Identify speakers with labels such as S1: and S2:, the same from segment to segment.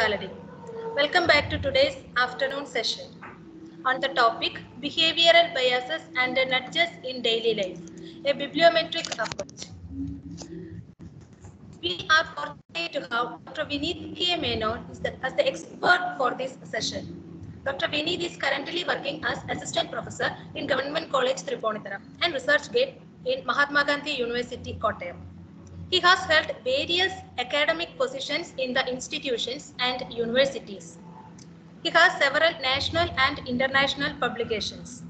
S1: Kaladi. Welcome back to today's afternoon session on the topic Behavioral Biases and Nudges in Daily Life, a bibliometric approach. We are fortunate to have Dr. Vineet K. Menon as the expert for this session. Dr. Vineet is currently working as Assistant Professor in Government College Tripunithura and Research Gate in Mahatma Gandhi University, Kottayam. He has held various academic positions in the institutions and universities. He has several national and international publications.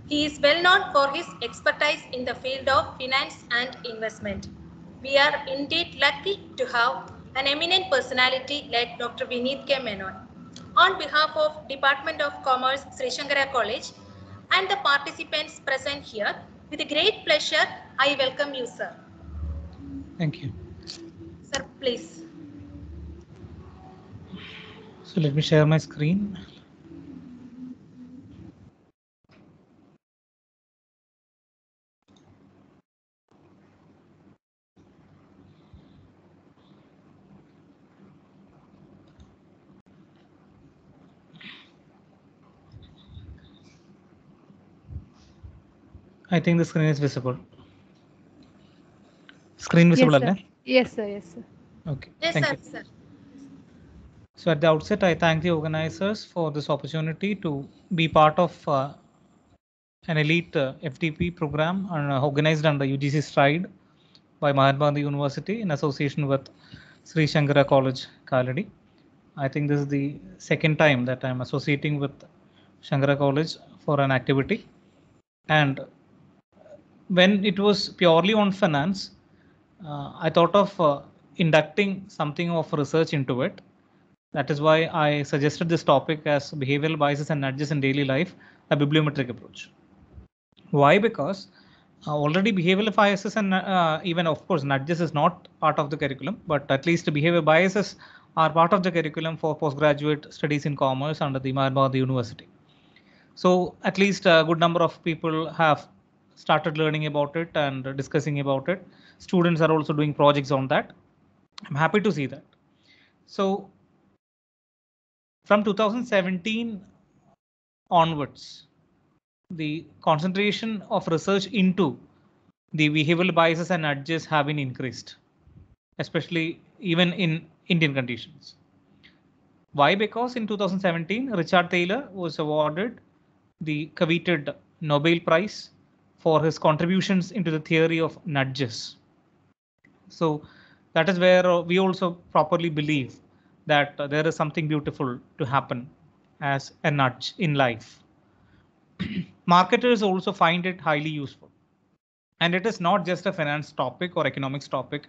S1: He is well known for his expertise in the field of finance and investment. We are indeed lucky to have an eminent personality like Dr. Vineet K. Menon. On behalf of Department of Commerce, Sri Shankara College, and the participants present here, with great pleasure, I welcome you, sir.
S2: Thank you.
S1: Sir, please.
S2: So let me share my screen. I think the screen is visible. Screen visible,
S3: yes, sir. Yes, sir. Yes, sir.
S2: Okay.
S1: Yes,
S2: Thank
S1: sir,
S2: you.
S1: sir.
S2: So at the outset, I thank the organizers for this opportunity to be part of an elite FTP program organized under UGC Stride by Mahatma Gandhi University in association with Sri Shankara College, Kaladi. I think this is the second time that I'm associating with Shankara College for an activity. And when it was purely on finance, I thought of inducting something of research into it. That is why I suggested this topic as behavioral biases and nudges in daily life, a bibliometric approach. Why? Because already behavioral biases and even of course nudges is not part of the curriculum, but at least behavior biases are part of the curriculum for postgraduate studies in commerce under the Mahatma Gandhi University. So at least a good number of people have started learning about it and discussing about it. Students are also doing projects on that. I'm happy to see that. So from 2017 onwards, the concentration of research into the behavioral biases and nudges have been increased, especially even in Indian conditions. Why? Because in 2017, Richard Taylor was awarded the coveted Nobel Prize for his contributions into the theory of nudges. So that is where we also properly believe that there is something beautiful to happen as a nudge in life. Marketers also find it highly useful. And it is not just a finance topic or economics topic.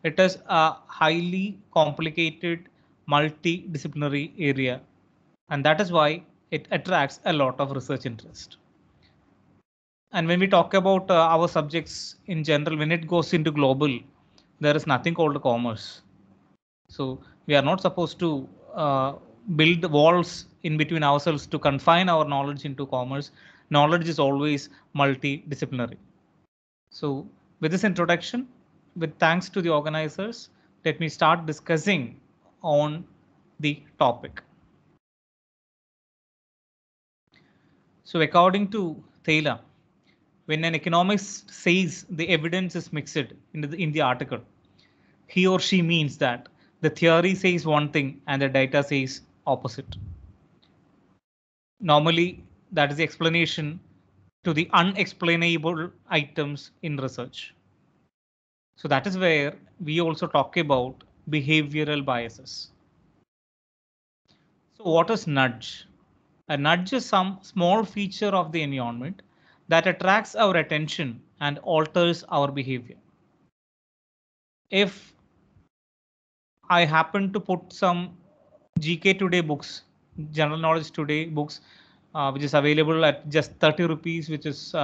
S2: It is a highly complicated, multidisciplinary area. And that is why it attracts a lot of research interest. And when we talk about our subjects in general, when it goes into global, there is nothing called commerce. So we are not supposed to build walls in between ourselves to confine our knowledge into commerce. Knowledge is always multidisciplinary. So with this introduction, with thanks to the organizers, let me start discussing on the topic. So according to Taylor, when an economist says the evidence is mixed in the article, he or she means that the theory says one thing and the data says opposite. Normally, that is the explanation to the unexplainable items in research. So that is where we also talk about behavioral biases. So what is nudge? A nudge is some small feature of the environment that attracts our attention and alters our behavior. If I happen to put some GK Today books, general knowledge today books, which is available at just 30 rupees, which is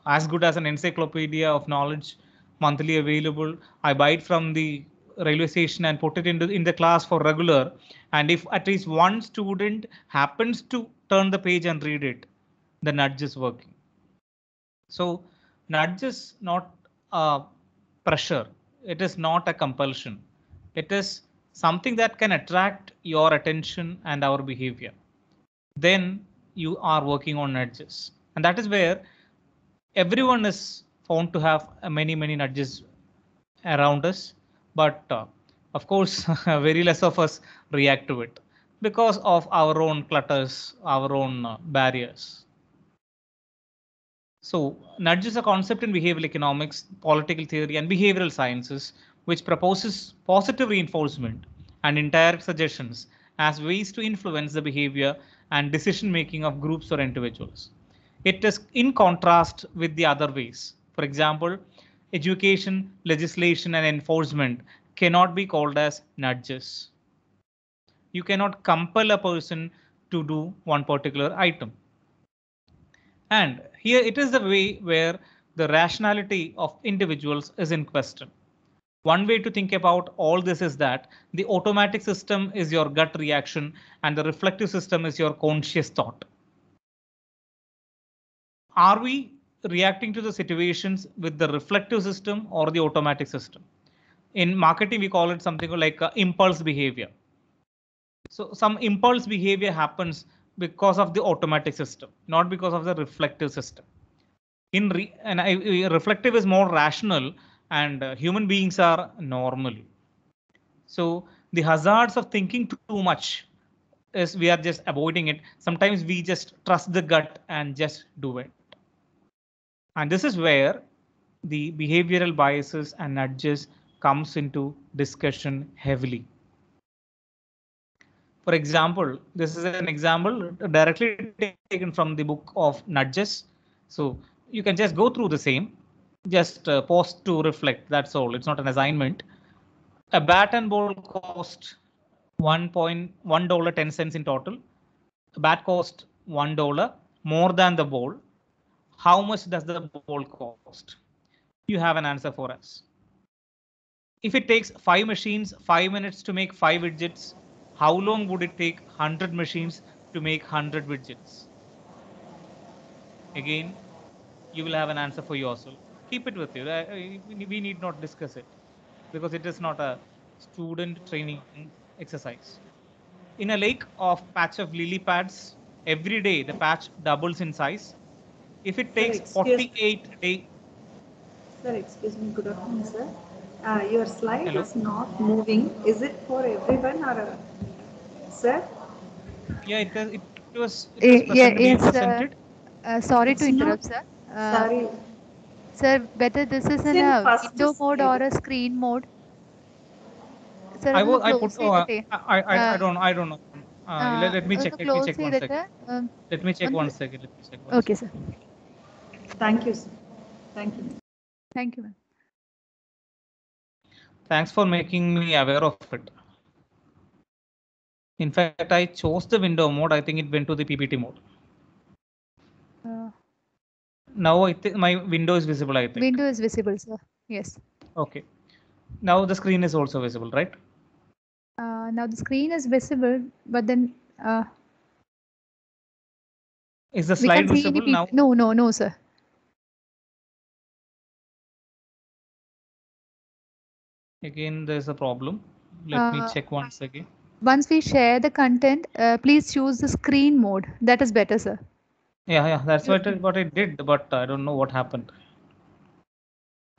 S2: as good as an encyclopedia of knowledge, monthly available. I buy it from the railway station and put it in the class for regular. And if at least one student happens to turn the page and read it, the nudge is working. So nudge is not a pressure. It is not a compulsion. It is something that can attract your attention and our behavior, then you are working on nudges. And that is where everyone is found to have many nudges around us, but of course, very less of us react to it because of our own clutters, our own barriers. So, nudge is a concept in behavioral economics, political theory, and behavioral sciences, which proposes positive reinforcement and indirect suggestions as ways to influence the behavior and decision making of groups or individuals. It is in contrast with the other ways. For example, education, legislation, and enforcement cannot be called as nudges. You cannot compel a person to do one particular item. And here it is the way where the rationality of individuals is in question. One way to think about all this is that the automatic system is your gut reaction and the reflective system is your conscious thought. Are we reacting to the situations with the reflective system or the automatic system? In marketing, we call it something like impulse behavior. So some impulse behavior happens because of the automatic system, not because of the reflective system. Reflective is more rational, and human beings are normal. So the hazards of thinking too much is we are just avoiding it. Sometimes we just trust the gut and just do it. And this is where the behavioral biases and nudges comes into discussion heavily. For example, this is an example directly taken from the book of Nudges. So you can just go through the same, just pause to reflect. That's all. It's not an assignment. A bat and ball cost $1.10 in total. A bat cost $1 more than the ball. How much does the ball cost? You have an answer for us. If it takes 5 machines, 5 minutes to make 5 widgets, how long would it take 100 machines to make 100 widgets? Again, you will have an answer for yourself. Keep it with you. We need not discuss it because it is not a student training exercise. In a lake of patch of lily pads, every day the patch doubles in size. If it takes 48 days.
S3: Sir, excuse me. Good afternoon, sir. Your slide
S2: Hello?
S3: is not moving. Is it for everyone or sir?
S2: Yeah, it was being presented.
S4: Sorry
S3: It's
S4: to
S3: not.
S4: interrupt, sir.
S3: Sorry.
S4: Sir, whether this is
S3: It's
S4: in
S3: in
S4: a
S3: first
S4: window mode or
S3: slide.
S4: a screen mode. Sir,
S2: I
S4: ಅದನ್ನು
S2: put.
S4: close ചെയ്തിട്ടേ,
S2: I don't know. I don't know. Let me check.
S4: ಅದನ್ನು
S2: Let me
S4: close
S2: check 1
S4: ചെയ്തിട്ട്,
S2: second. Let me check 1 second. Let me check 1
S4: okay, sir.
S3: Thank you, sir. Thank you.
S4: Thank you, ma'am.
S2: Thanks for making me aware of it. In fact, I chose the window mode. I think it went to the PPT mode. Now I think my window is visible. I think.
S4: Window is visible, sir. Yes.
S2: Okay. Now the screen is also visible, right?
S4: Now the screen is visible, but then
S2: Is the
S4: we
S2: slide
S4: can't see any
S2: visible now?
S4: No, sir.
S2: Again, there's a problem. Let me check once again.
S4: Once we share the content, please choose the screen mode. That is better, sir.
S2: Yeah, that's what I did, but I don't know what happened.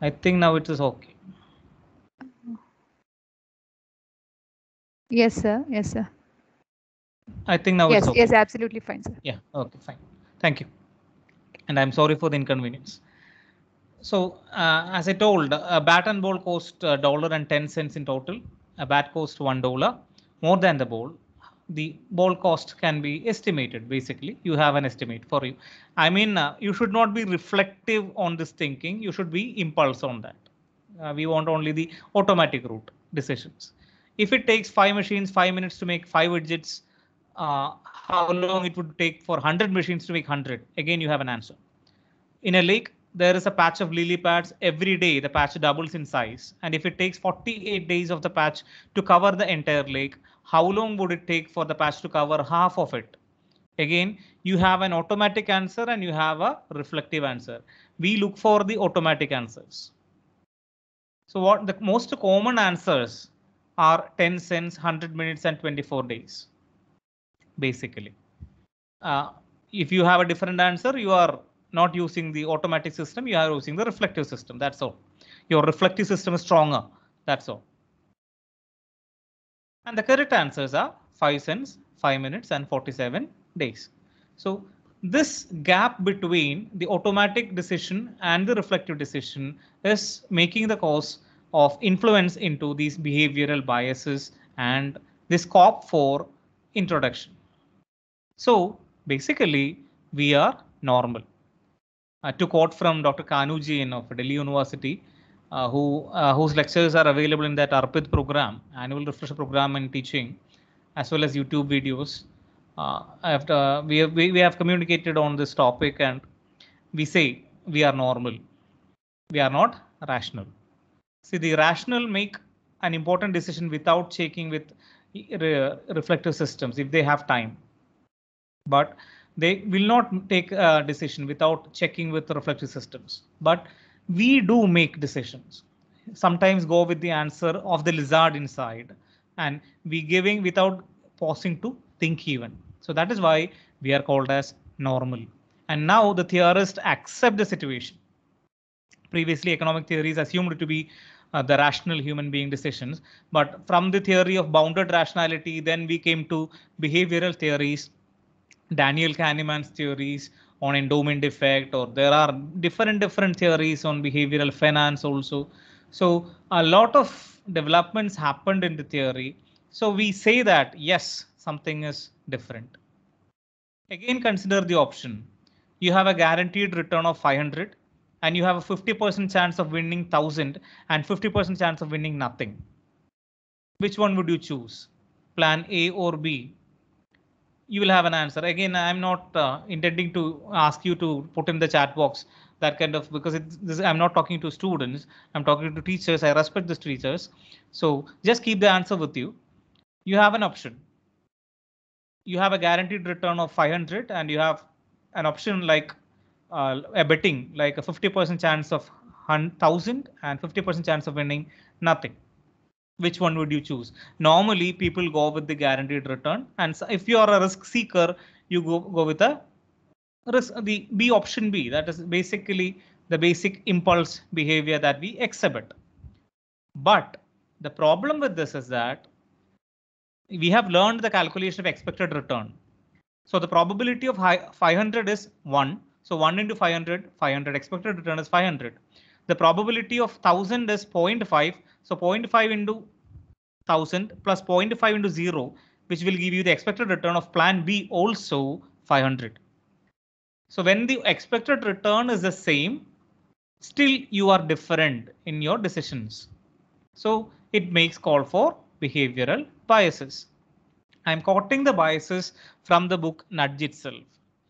S2: I think now it is okay.
S4: Yes, sir.
S2: I think now it's okay.
S4: Yes, absolutely fine, sir.
S2: Yeah, okay, fine. Thank you. And I'm sorry for the inconvenience. So, as I told, a bat and ball cost $1.10 in total. A bat cost $1 more than the ball. The ball cost can be estimated. Basically, you have an estimate for you. I mean, you should not be reflective on this thinking. You should be impulse on that. We want only the automatic route decisions. If it takes 5 machines, 5 minutes to make 5 widgets, how long it would take for 100 machines to make 100? Again, you have an answer. In a lake, there is a patch of lily pads. Every day, the patch doubles in size. And if it takes 48 days of the patch to cover the entire lake, how long would it take for the patch to cover half of it? Again, you have an automatic answer and you have a reflective answer. We look for the automatic answers. So what the most common answers are 10 cents, 100 minutes and 24 days, basically. If you have a different answer, you are not using the automatic system, you are using the reflective system, that's all. Your reflective system is stronger, that's all. And the correct answers are 5 cents, 5 minutes and 47 days. So this gap between the automatic decision and the reflective decision is making the cause of influence into these behavioral biases and the scope for introduction. So basically, we are normal. To quote from Dr. Kanu Jain of Delhi University, whose lectures are available in that ARPIT program, annual refresher program in teaching, as well as YouTube videos. We have communicated on this topic, and we say we are normal. We are not rational. See, the rational make an important decision without checking with reflective systems if they have time, but they will not take a decision without checking with the reflective systems. But we do make decisions. Sometimes go with the answer of the lizard inside, and we giving without pausing to think even. So that is why we are called as normal. And now the theorists accept the situation. Previously, economic theories assumed to be the rational human being decisions, but from the theory of bounded rationality, then we came to behavioral theories, Daniel Kahneman's theories on endowment effect, or there are different theories on behavioral finance also. So a lot of developments happened in the theory. So we say that yes, something is different. Again, consider the option. You have a guaranteed return of 500 and you have a 50% chance of winning 1000 and 50% chance of winning nothing. Which one would you choose? Plan A or B? You will have an answer. Again, I'm not intending to ask you to put in the chat box that kind of, because I'm not talking to students, I'm talking to teachers. I respect the teachers. So just keep the answer with you. You have an option. You have a guaranteed return of 500 and you have an option like a betting, like a 50% chance of 1000 and 50% chance of winning nothing. Which one would you choose? Normally, people go with the guaranteed return, and so if you are a risk seeker, you go with the risk, the B option B. That is basically the basic impulse behavior that we exhibit. But the problem with this is that we have learned the calculation of expected return. So the probability of 500 is 1. So 1 into 500, 500 expected return is 500. The probability of 1000 is 0.5. So 0.5 into 1000 plus 0.5 into 0, which will give you the expected return of plan B also 500. So when the expected return is the same, still you are different in your decisions. So it makes call for behavioral biases. I'm quoting the biases from the book Nudge itself.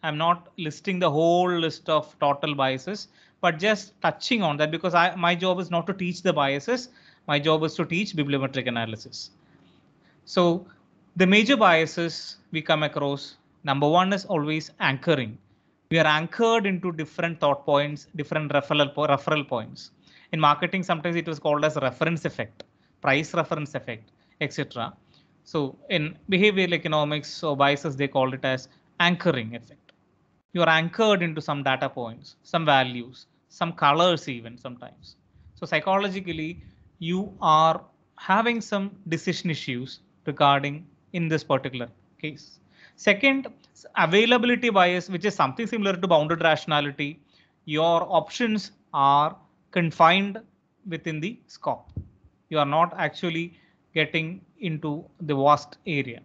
S2: I'm not listing the whole list of total biases, but just touching on that because my job is not to teach the biases. My job is to teach bibliometric analysis. So the major biases we come across, number one is always anchoring. We are anchored into different thought points, different referral points. In marketing, sometimes it was called as reference effect, price reference effect, etc. So in behavioral economics or biases, they call it as anchoring effect. You are anchored into some data points, some values, some colors even sometimes. So psychologically, you are having some decision issues regarding in this particular case. Second, availability bias, which is something similar to bounded rationality. Your options are confined within the scope. You are not actually getting into the vast area.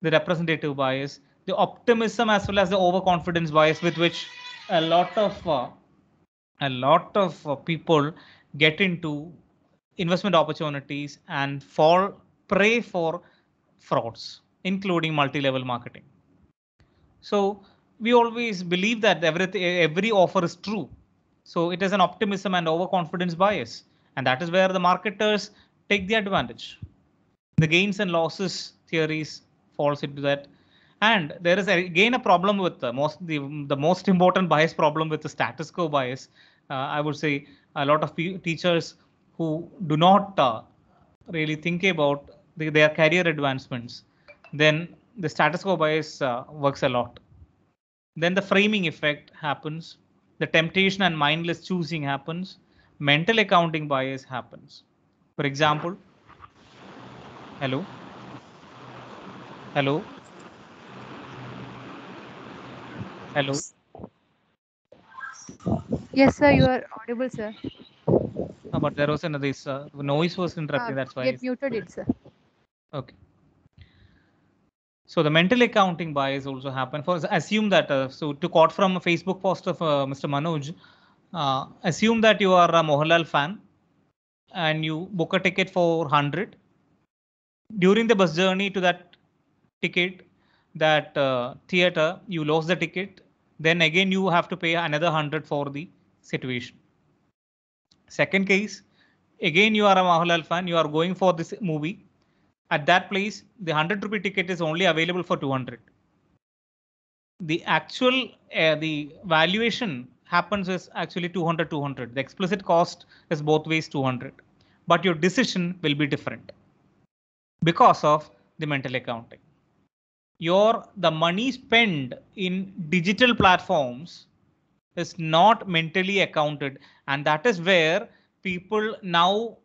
S2: The representative bias, the optimism as well as the overconfidence bias with which a lot of people get into investment opportunities and fall prey for frauds, including multi-level marketing. So we always believe that every offer is true. So it is an optimism and overconfidence bias, and that is where the marketers take the advantage. The gains and losses theories falls into that. And there is again a problem with the most important bias problem with the status quo bias. I would say a lot of teachers who do not really think about their career advancements, then the status quo bias works a lot. Then the framing effect happens, the temptation and mindless choosing happens, mental accounting bias happens. For example, hello, hello, hello.
S4: Yes, sir, you are audible, sir.
S2: But there was another noise was interrupting. That's
S4: We
S2: why.
S4: have muted it, sir.
S2: Okay. So the mental accounting bias also happen. For assume that so to quote from a Facebook post of Mr. Manoj, assume that you are a Mohanlal fan and you book a ticket for 100. During the bus journey to that ticket, that theater, you lost the ticket. Then again you have to pay another 100 for the situation. Second case, again you are a Mohanlal fan, you are going for this movie. At that place, the 100 rupee ticket is only available for 200. The actual the valuation happens is actually 200. The explicit cost is both ways 200, but your decision will be different because of the mental accounting. The money spent in digital platforms is not mentally accounted, and that is where people now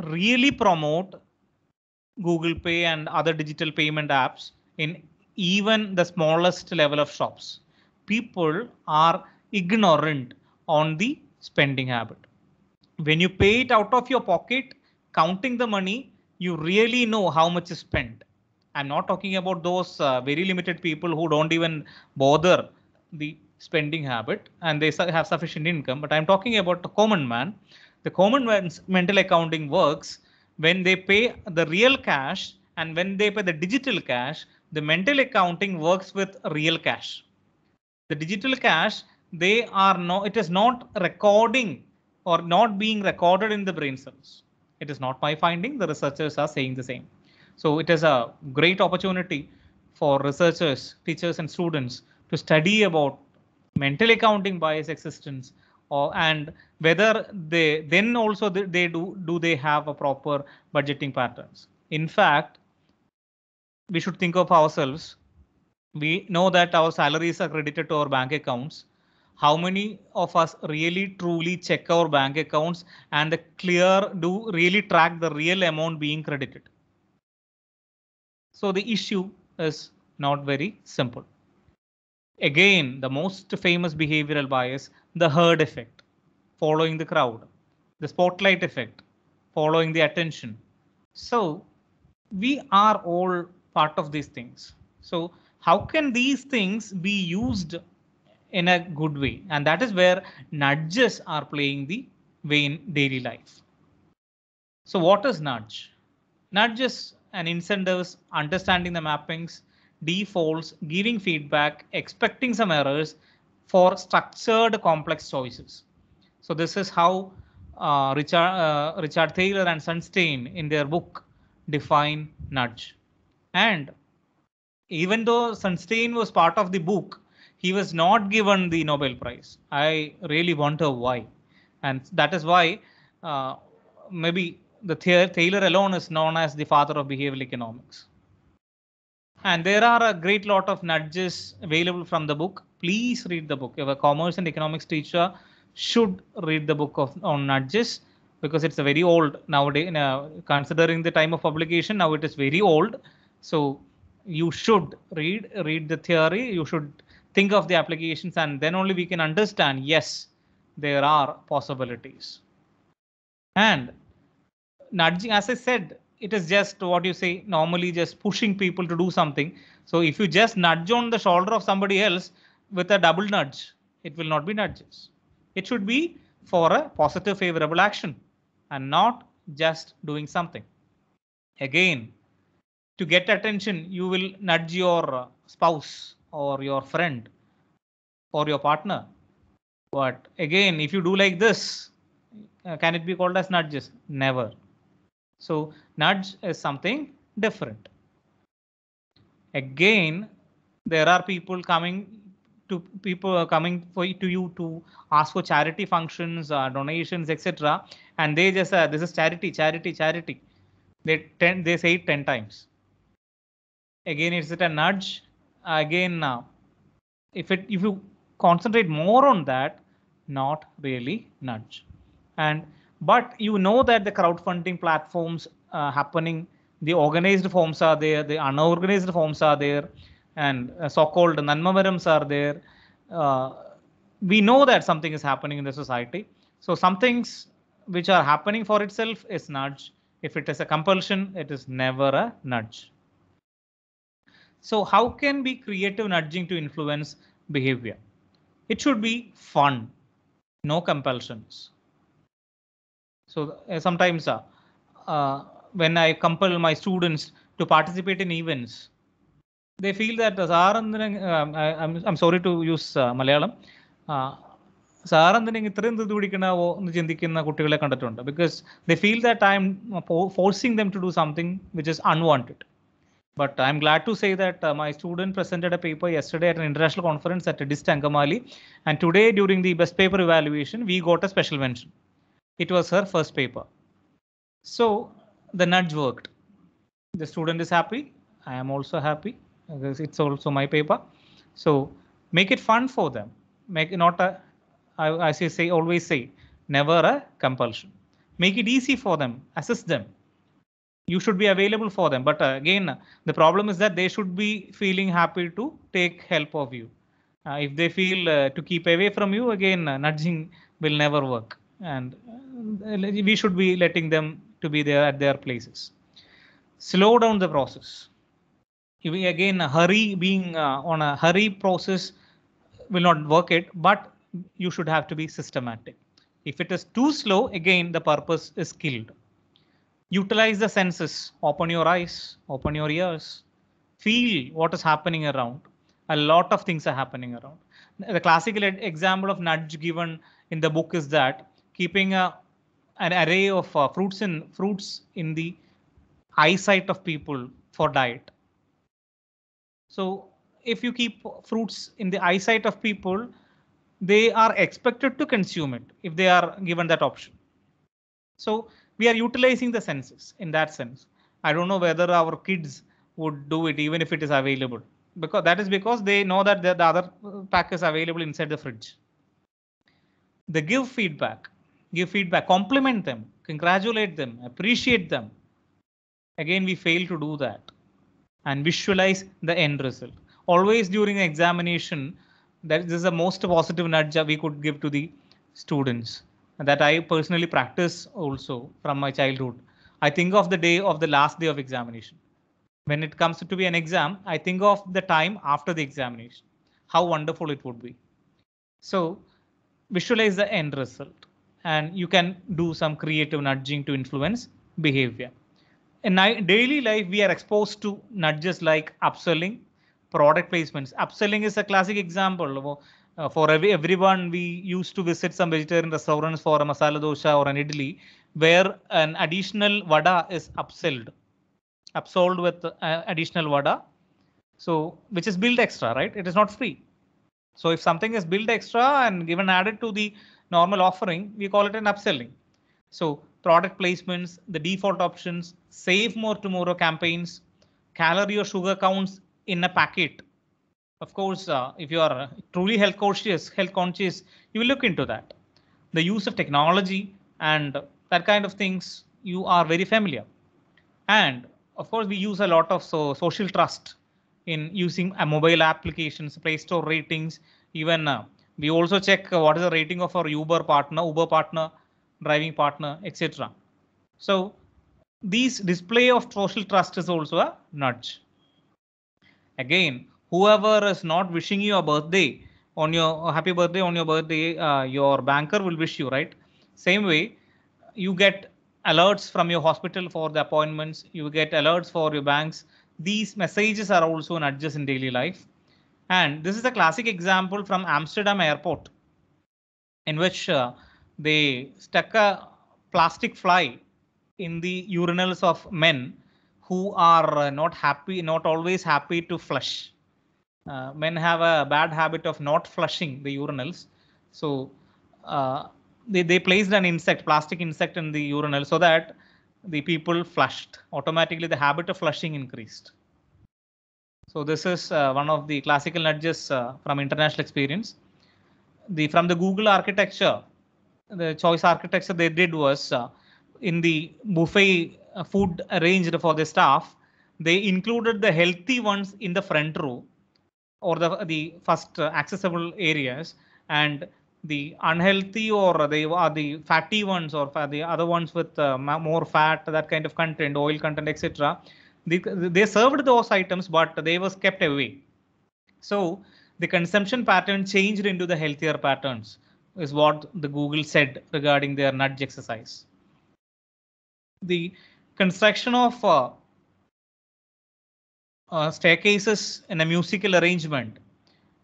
S2: really promote Google Pay and other digital payment apps in even the smallest level of shops. People are ignorant on the spending habit. When you pay it out of your pocket, counting the money, you really know how much is spent. I'm not talking about those very limited people who don't even bother the spending habit and they have sufficient income, but I'm talking about the common man. The common man's mental accounting works when they pay the real cash and when they pay the digital cash, the mental accounting works with real cash. The digital cash, they are no, it is not recording or not being recorded in the brain cells. It is not my finding. The researchers are saying the same. So it is a great opportunity for researchers, teachers, and students to study about mental accounting bias existence or and whether they then also they do they have a proper budgeting patterns. In fact, we should think of ourselves. We know that our salaries are credited to our bank accounts. How many of us really truly check our bank accounts and the clear do really track the real amount being credited? So the issue is not very simple. Again, the most famous behavioral bias, the herd effect, following the crowd, the spotlight effect, following the attention. So we are all part of these things. So how can these things be used in a good way? And that is where nudges are playing the way in daily life. So what is nudge? Nudges and incentives, understanding the mappings, defaults, giving feedback, expecting some errors for structured complex choices. So this is how Richard Thaler and Sunstein in their book define nudge. And even though Sunstein was part of the book, he was not given the Nobel Prize. I really wonder why. And that is why maybe the Thaler alone is known as the father of behavioral economics. And there are a great lot of nudges available from the book. Please read the book. If a commerce and economics teacher should read the book on nudges because it's a very old nowadays. Considering the time of publication, now it is very old. So you should read the theory. You should think of the applications, and then only we can understand. Yes, there are possibilities. And nudging, as I said, it is just what you say, normally just pushing people to do something. So if you just nudge on the shoulder of somebody else with a double nudge, it will not be nudges. It should be for a positive, favorable action and not just doing something. Again, to get attention, you will nudge your spouse or your friend or your partner. But again, if you do like this, can it be called as nudges? Never. So nudge is something different. Again, there are people coming to you to ask for charity functions, donations, etc. And they just this is charity. They say it 10 times. Again, is it a nudge? Again, if you concentrate more on that, not really nudge. And but you know that the crowdfunding platforms happening, the organized forms are there, the unorganized forms are there, and so-called nanmavarams are there. Uh, we know that something is happening in the society. So some things which are happening for itself is nudge. If it is a compulsion, it is never a nudge. So how can be creative nudging to influence behavior? It should be fun, no compulsions. So sometimes when I compel my students to participate in events, they feel that I'm sorry to use Malayalam. സാറെന്തിനെങ്കിൽ ഇത്രയും ധൃതി പിടിക്കണവോ എന്ന് ചിന്തിക്കുന്ന കുട്ടികളെ കണ്ടിട്ടുണ്ട് because they feel that I'm forcing them to do something which is unwanted. But I'm glad to say that my student presented a paper yesterday at an international conference at DIST Angamali, and today during the best paper evaluation we got a special mention. It was her first paper. So the nudge worked. The student is happy. I am also happy because it's also my paper. So make it fun for them. Make it not a, I say always say, never a compulsion. Make it easy for them. Assist them. You should be available for them. But again, the problem is that they should be feeling happy to take help of you. If they feel to keep away from you, again, nudging will never work. And we should be letting them to be there at their places. Slow down the process. Again, being on a hurry process will not work it, but you should have to be systematic. If it is too slow, again, the purpose is killed. Utilize the senses. Open your eyes, open your ears, feel what is happening around. A lot of things are happening around. The classical example of nudge given in the book is that keeping an array of fruits in the eyesight of people for diet. So if you keep fruits in the eyesight of people, they are expected to consume it if they are given that option. So we are utilizing the senses in that sense. I don't know whether our kids would do it even if it is available, because that is because they know that the other pack is available inside the fridge. They give feedback, compliment them, congratulate them, appreciate them. Again, we fail to do that and visualize the end result. Always during an examination, this is the most positive nudge we could give to the students, that I personally practice also from my childhood. I think of the day of the last day of examination. When it comes to be an exam, I think of the time after the examination, how wonderful it would be. So visualize the end result, and you can do some creative nudging to influence behavior. In daily life, we are exposed to nudges like upselling, product placements. Upselling is a classic example. For everyone, we used to visit some vegetarian restaurants for a masala dosha or an idli, where an additional vada is upsold with additional vada. So which is billed extra, right? It is not free. So if something is billed extra and given added to the normal offering, we call it an upselling. So product placements, the default options, save more tomorrow campaigns, calorie or sugar counts in a packet. Of course, if you are truly health conscious, you will look into that. The use of technology and that kind of things, you are very familiar. And of course, we use a lot of social trust in using mobile applications, Play Store ratings. Even we also check what is the rating of our Uber partner, driving partner, etc. So these display of social trust is also a nudge. Again, whoever is not wishing you a birthday on your happy birthday on your birthday, your banker will wish you, right? Same way, you get alerts from your hospital for the appointments, you get alerts for your banks. These messages are also nudges in daily life. And this is a classic example from Amsterdam airport, in which they stuck a plastic fly in the urinals of men who are not always happy to flush. Men have a bad habit of not flushing the urinals. So they placed an plastic insect in the urinal, so that the people flushed. Automatically, the habit of flushing increased. So this is one of the classical nudges from international experience. From the Google architecture, the choice architecture they did was in the buffet food arranged for the staff, they included the healthy ones in the front row or the first accessible areas, and the unhealthy or the fatty ones or the other ones with more fat, that kind of content, oil content, etc. They served those items, but they was kept away. So the consumption pattern changed into the healthier patterns, is what the Google said regarding their nudge exercise. The construction of staircases in a musical arrangement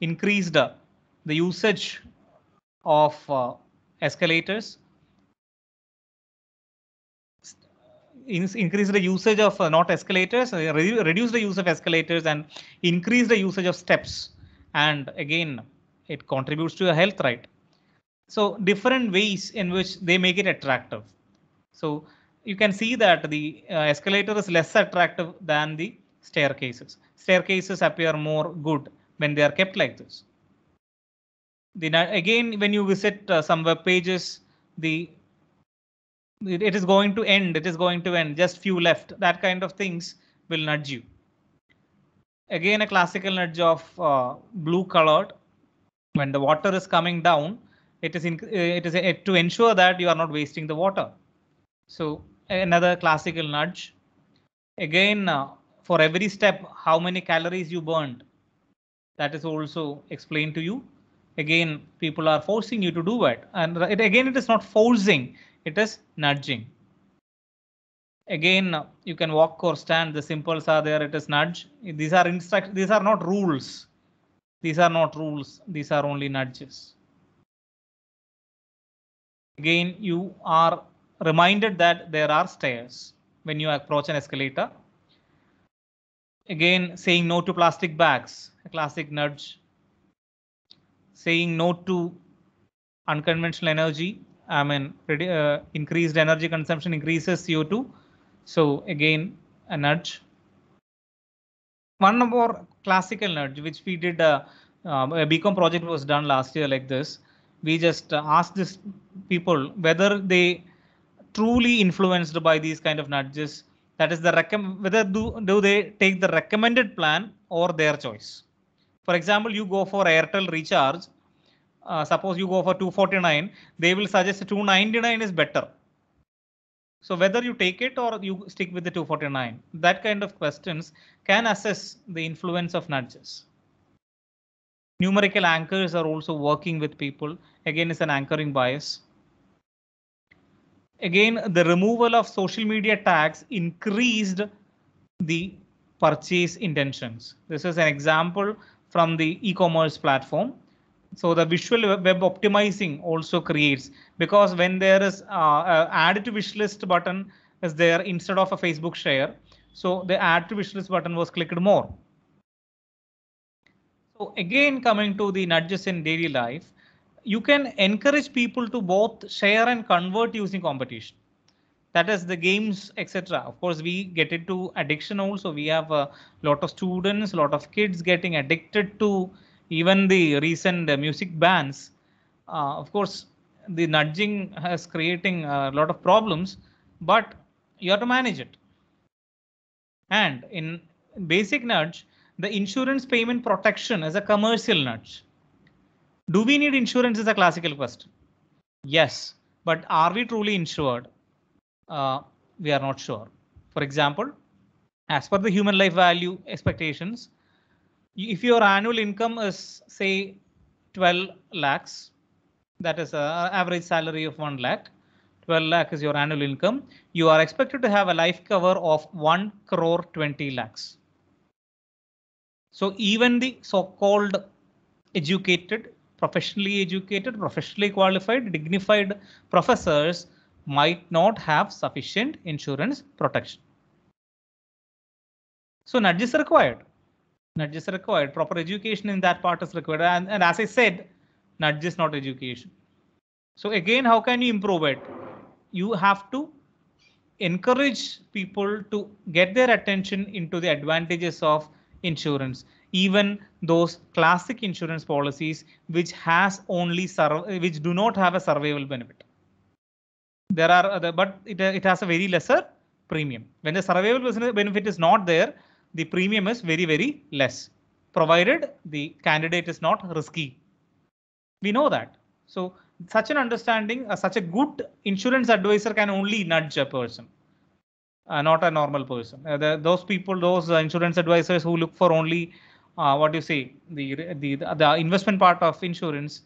S2: increased the usage of escalators, increase the usage of not escalators, reduce the use of escalators and increase the usage of steps. And again, it contributes to your health, right? So different ways in which they make it attractive. So you can see that the escalator is less attractive than the staircases. Staircases appear more good when they are kept like this. Again, when you visit some web pages, it is going to end. It is going to end. Just few left. That kind of things will nudge you. Again, a classical nudge of blue colored. When the water is coming down, it is to ensure that you are not wasting the water. So another classical nudge. Again, for every step, how many calories you burned, that is also explained to you. Again, people are forcing you to do it. And it is not forcing, it is nudging. Again, you can walk or stand. The symbols are there. It is nudge. These are instructions. These are not rules. These are not rules. These are only nudges. Again, you are reminded that there are stairs when you approach an escalator. Again, saying no to plastic bags, a classic nudge. Saying no to unconventional energy. I mean, increased energy consumption increases CO2. So again, a nudge. One more classical nudge, which we did, a BCom project was done last year like this. We just asked this people whether they truly influenced by these kind of nudges. That is whether do they take the recommended plan or their choice. For example, you go for Airtel recharge. Suppose you go for 249, they will suggest 299 is better. So whether you take it or you stick with the 249, that kind of questions can assess the influence of nudges. Numerical anchors are also working with people. Again, it's an anchoring bias. Again, the removal of social media tags increased the purchase intentions. This is an example from the e-commerce platform. So the visual web optimizing also creates, because when there is add to wish list button is there instead of a Facebook share, so the add to wish list button was clicked more. So again, coming to the nudges in daily life, you can encourage people to both share and convert using competition. That is the games, etc. Of course, we get into addiction also. We have a lot of students, a lot of kids getting addicted to even the recent music bans. Of course, the nudging has creating a lot of problems, but you have to manage it. And in basic nudge, the insurance payment protection is a commercial nudge. Do we need insurance is a classical question. Yes, but are we truly insured? We are not sure. For example, as per the human life value expectations, if your annual income is say 12 lakhs, that is an average salary of 1 lakh, 12 lakh is your annual income, you are expected to have a life cover of 1 crore 20 lakhs. So even the so-called educated, professionally qualified, dignified professors might not have sufficient insurance protection. So nudges are required. Nudges are required. Proper education in that part is required. And as I said, nudge is not education. So again, how can you improve it? You have to encourage people to get their attention into the advantages of insurance, even those classic insurance policies which has only which do not have a survival benefit. There are other, but it has a very lesser premium. When the survival benefit is not there, the premium is very, very less, provided the candidate is not risky. We know that. So such an understanding, such a good insurance advisor can only nudge a person, not a normal person. Those people, those insurance advisors who look for only what you say, the investment part of insurance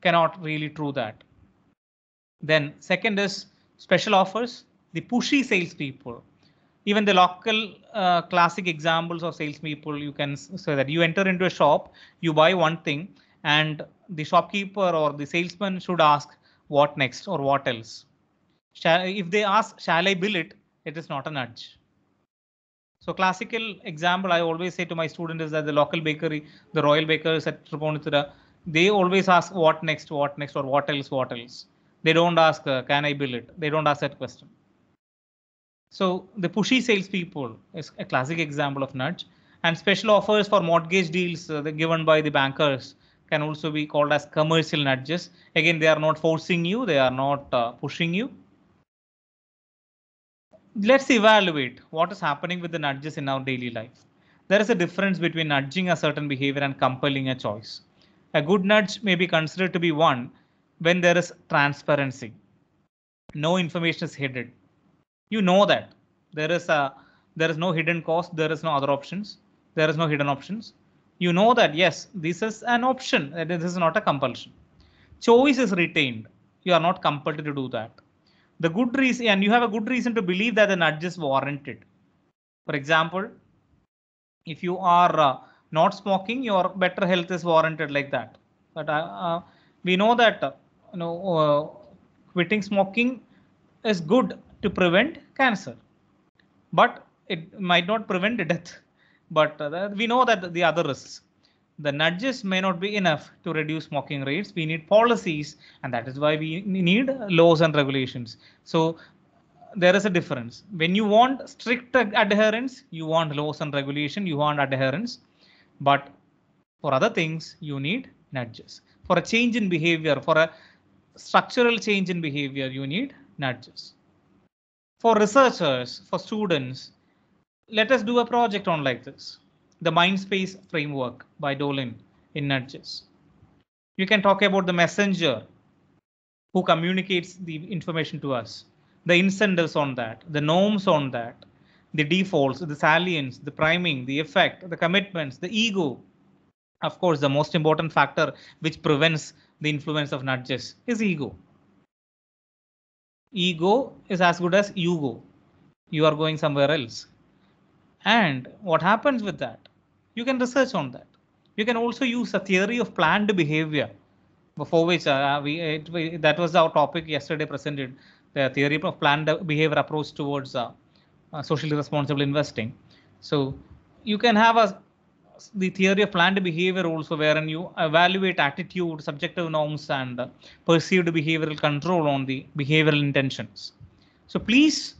S2: cannot really true that. Then second is special offers, the pushy salespeople. Even the local classic examples of salespeople, you can say that you enter into a shop, you buy one thing, and the shopkeeper or the salesman should ask what next or what else. If they ask, shall I bill it? It is not a nudge. So classical example I always say to my student is that the local bakery, the Royal Bakers at Tripunithura, they always ask what next, or what else. They don't ask, can I bill it? They don't ask that question. So the pushy salespeople is a classic example of nudge, and special offers for mortgage deals given by the bankers can also be called as commercial nudges. Again, they are not forcing you, they are not pushing you. Let's evaluate what is happening with the nudges in our daily life. There is a difference between nudging a certain behavior and compelling a choice. A good nudge may be considered to be one when there is transparency. No information is hidden. You know that there is no hidden cost, there is no other options, there is no hidden options. You know that yes, this is an option, this is not a compulsion. Choice is retained. You are not compelled to do that. The good reason, and you have a good reason to believe that the nudge is warranted. For example, if you are not smoking, your better health is warranted like that. But we know that quitting smoking is good to prevent cancer, but it might not prevent death. But we know that the other risks. The nudges may not be enough to reduce smoking rates. We need policies, and that is why we need laws and regulations. So there is a difference. When you want strict adherence, you want laws and regulation, you want adherence. But for other things, you need nudges. For a change in behavior, for a structural change in behavior, you need nudges. For researchers, for students, let us do a project on like this. The Mindspace framework by Dolan in nudges. You can talk about the messenger who communicates the information to us, the incentives on that, the norms on that, the defaults, the salience, the priming, the effect, the commitments, the ego. Of course, the most important factor which prevents the influence of nudges is ego. Ego is as good as you go. You are going somewhere else. And what happens with that? You can research on that. You can also use a theory of planned behavior, for which that was our topic yesterday presented, the theory of planned behavior approach towards socially responsible investing. So you can have the theory of planned behavior also, wherein you evaluate attitude, subjective norms, and perceived behavioral control on the behavioral intentions. So please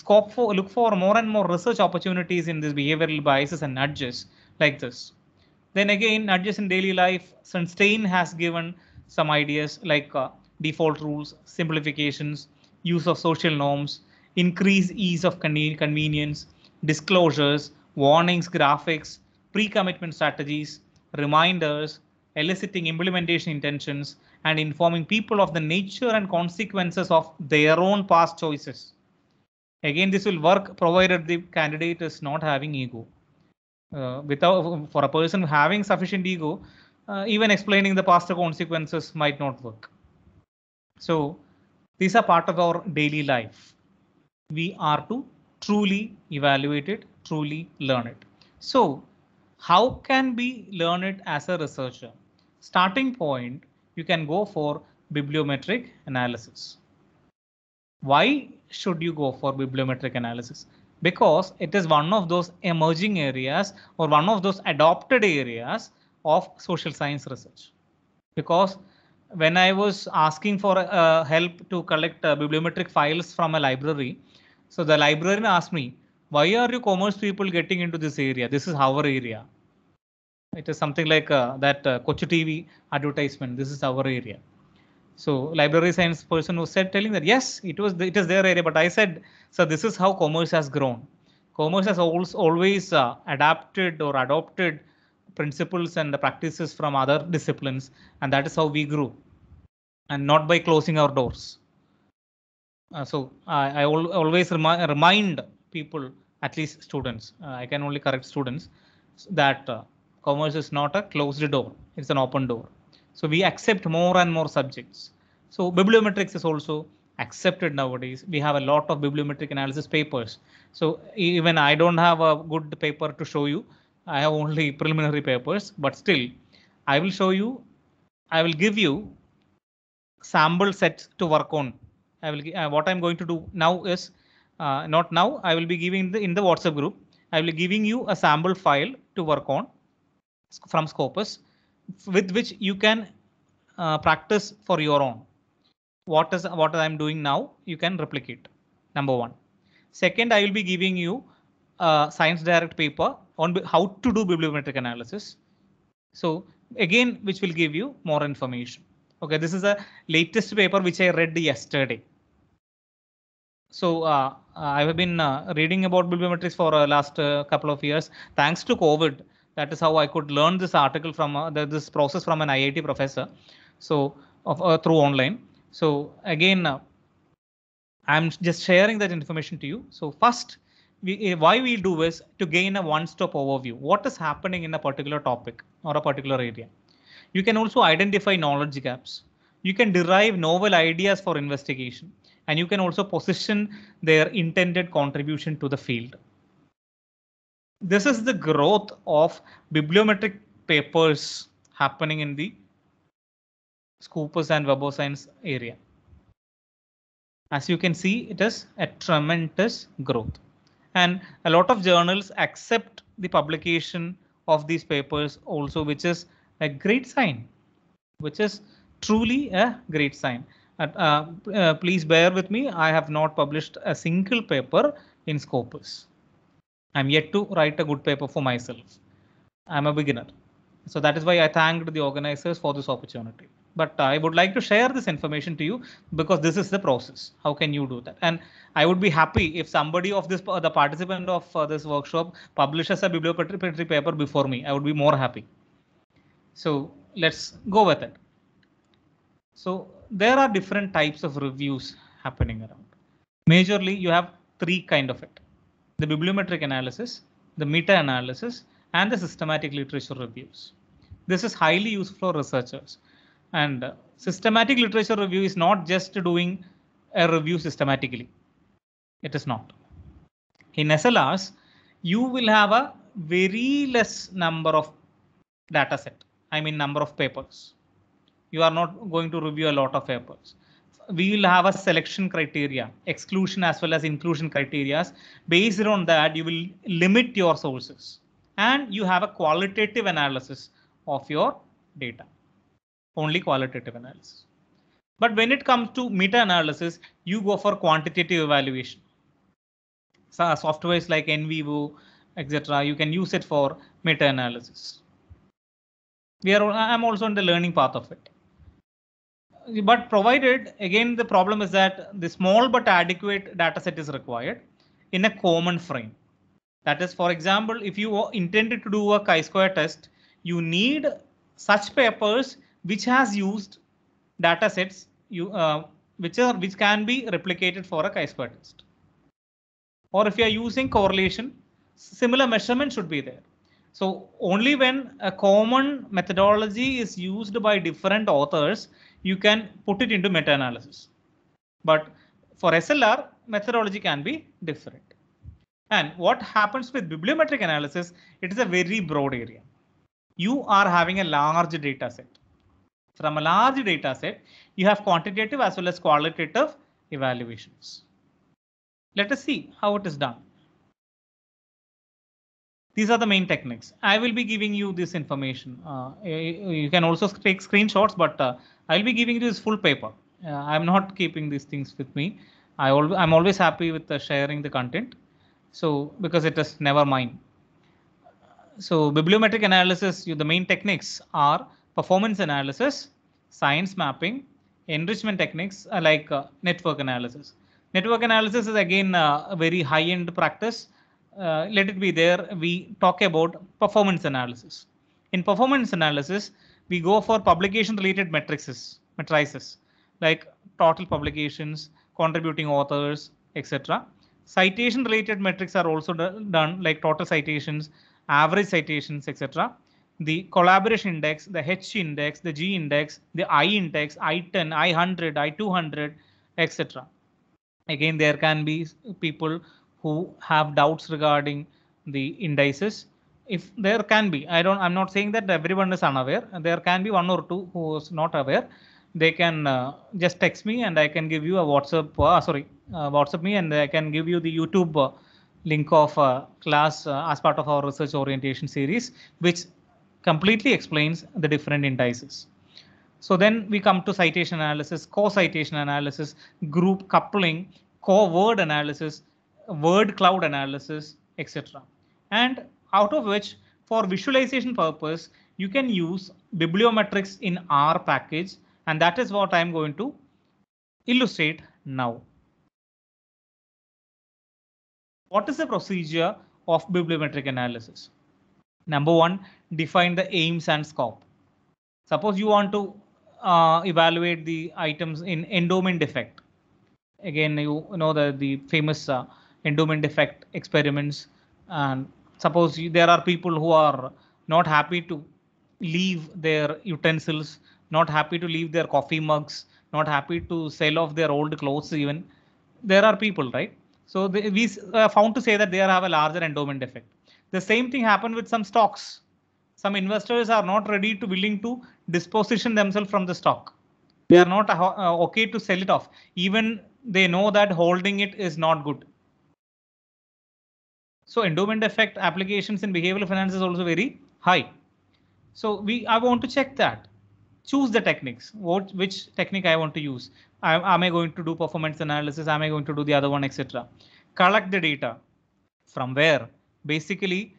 S2: look for more and more research opportunities in these behavioral biases and nudges like this. Then again, nudges in daily life, Sunstein has given some ideas like default rules, simplifications, use of social norms, increase ease of convenience, disclosures, warnings, graphics, pre-commitment strategies, reminders, eliciting implementation intentions, and informing people of the nature and consequences of their own past choices. Again, this will work provided the candidate is not having ego. For a person having sufficient ego, even explaining the past consequences might not work. So these are part of our daily life. We are to truly evaluate it, truly learn it. So how can we learn it as a researcher? Starting point, you can go for bibliometric analysis. Why should you go for bibliometric analysis? Because it is one of those emerging areas or one of those adopted areas of social science research. Because when I was asking for help to collect bibliometric files from a library, So the librarian asked me, why are you commerce people getting into this area? This is our area. It is something like that Kochu TV advertisement. This is our area. So library science person was telling that yes, it is their area. But I said, so this is how commerce has grown. Commerce has always adapted or adopted principles and the practices from other disciplines, and that is how we grew, and not by closing our doors. So I always remind people, at least students, I can only correct students, that commerce is not a closed door, it's an open door. So we accept more and more subjects. So bibliometrics is also accepted nowadays. We have a lot of bibliometric analysis papers. So even I don't have a good paper to show you. I have only preliminary papers, but still I will show you, I will give you sample sets to work on. I will what I'm going to do now is not now. I will be giving in the WhatsApp group. I will be giving you a sample file to work on from Scopus, with which you can practice for your own. What I'm doing now, you can replicate. Number one. Second, I will be giving you a Science Direct paper on how to do bibliometric analysis. So again, which will give you more information. Okay, this is a latest paper which I read yesterday. So I have been reading about bibliometrics for last couple of years. Thanks to COVID, that is how I could learn this article from this process from an IIT professor. So through online. So again, I'm just sharing that information to you. So first, why we do is to gain a one-stop overview. What is happening in a particular topic or a particular area? You can also identify knowledge gaps. You can derive novel ideas for investigation, and you can also position their intended contribution to the field. This is the growth of bibliometric papers happening in the Scopus and Web of Science area. As you can see, it is a tremendous growth. And a lot of journals accept the publication of these papers also, which is a great sign, which is truly a great sign. Please bear with me. I have not published a single paper in Scopus. I'm yet to write a good paper for myself. I'm a beginner. So that is why I thanked the organizers for this opportunity. But I would like to share this information to you because this is the process. How can you do that? And I would be happy if somebody of this, the participant of this workshop publishes a bibliometric paper before me. I would be more happy. So let's go with it. So there are different types of reviews happening around. Majorly, you have three kind of it: the bibliometric analysis, the meta-analysis, and the systematic literature reviews. This is highly useful for researchers. And systematic literature review is not just doing a review systematically. It is not. In SLRs, you will have a very less number of data set. I mean, number of papers. You are not going to review a lot of papers. We will have a selection criteria, exclusion as well as inclusion criteria. Based on that, you will limit your sources and you have a qualitative analysis of your data. Only qualitative analysis. But when it comes to meta-analysis, you go for quantitative evaluation. So softwares like NVivo, etc., you can use it for meta-analysis. I'm also in the learning path of it. But provided, again, the problem is that the small but adequate data set is required in a common frame. That is, for example, if you intended to do a chi-square test, you need such papers which has used data sets which can be replicated for a chi-square test. Or if you are using correlation, similar measurement should be there. So only when a common methodology is used by different authors, you can put it into meta-analysis. But for SLR, methodology can be different. And what happens with bibliometric analysis, it is a very broad area. You are having a large data set. From a large data set, you have quantitative as well as qualitative evaluations. Let us see how it is done. These are the main techniques. I will be giving you this information. You can also take screenshots, but I will be giving you this full paper. I'm not keeping these things with me. I'm always happy with sharing the content. So because it is never mine. So bibliometric analysis, the main techniques are performance analysis, science mapping, enrichment techniques like network analysis. Network analysis is again a very high-end practice. Let it be there. We talk about performance analysis. In performance analysis, we go for publication-related matrices like total publications, contributing authors, etc. Citation-related metrics are also done like total citations, average citations, etc. The collaboration index, the H index, the G index, the I index, I10, I100, I200, etc. Again, there can be people who have doubts regarding the indices. If there can be, I'm not saying that everyone is unaware. There can be one or two who is not aware. They can just text me and I can give you a WhatsApp me and I can give you the YouTube link of class as part of our research orientation series, which completely explains the different indices. So then we come to citation analysis, co-citation analysis, group coupling, co-word analysis, word cloud analysis, etc. And out of which, for visualization purpose, you can use bibliometrics in R package, and that is what I'm going to illustrate now. What is the procedure of bibliometric analysis? Number one, define the aims and scope. Suppose you want to evaluate the items in endowment defect. Again, you know the famous endowment defect experiments. And suppose there are people who are not happy to leave their utensils, not happy to leave their coffee mugs, not happy to sell off their old clothes even. There are people, right? So we found to say that they have a larger endowment defect. The same thing happened with some stocks. Some investors are not ready to willing to disposition themselves from the stock. They are not okay to sell it off. Even they know that holding it is not good. So endowment effect applications in behavioral finance is also very high. So I want to check that. Choose the techniques. Which technique I want to use? Am I going to do performance analysis? Am I going to do the other one, etc. Collect the data. From where? Basically,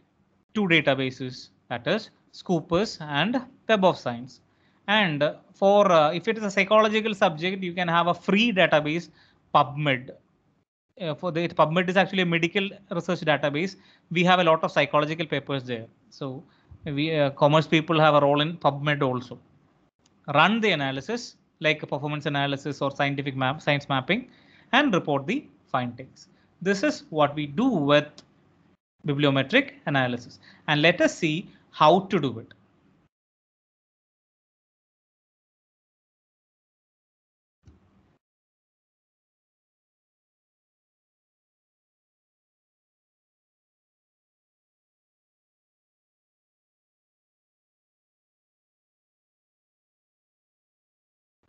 S2: two databases, that is Scopus and Web of Science. And for if it is a psychological subject, you can have a free database, PubMed. PubMed is actually a medical research database. We have a lot of psychological papers there. So we commerce people have a role in PubMed also. Run the analysis like a performance analysis or science mapping and report the findings. This is what we do with bibliometric analysis, and let us see how to do it.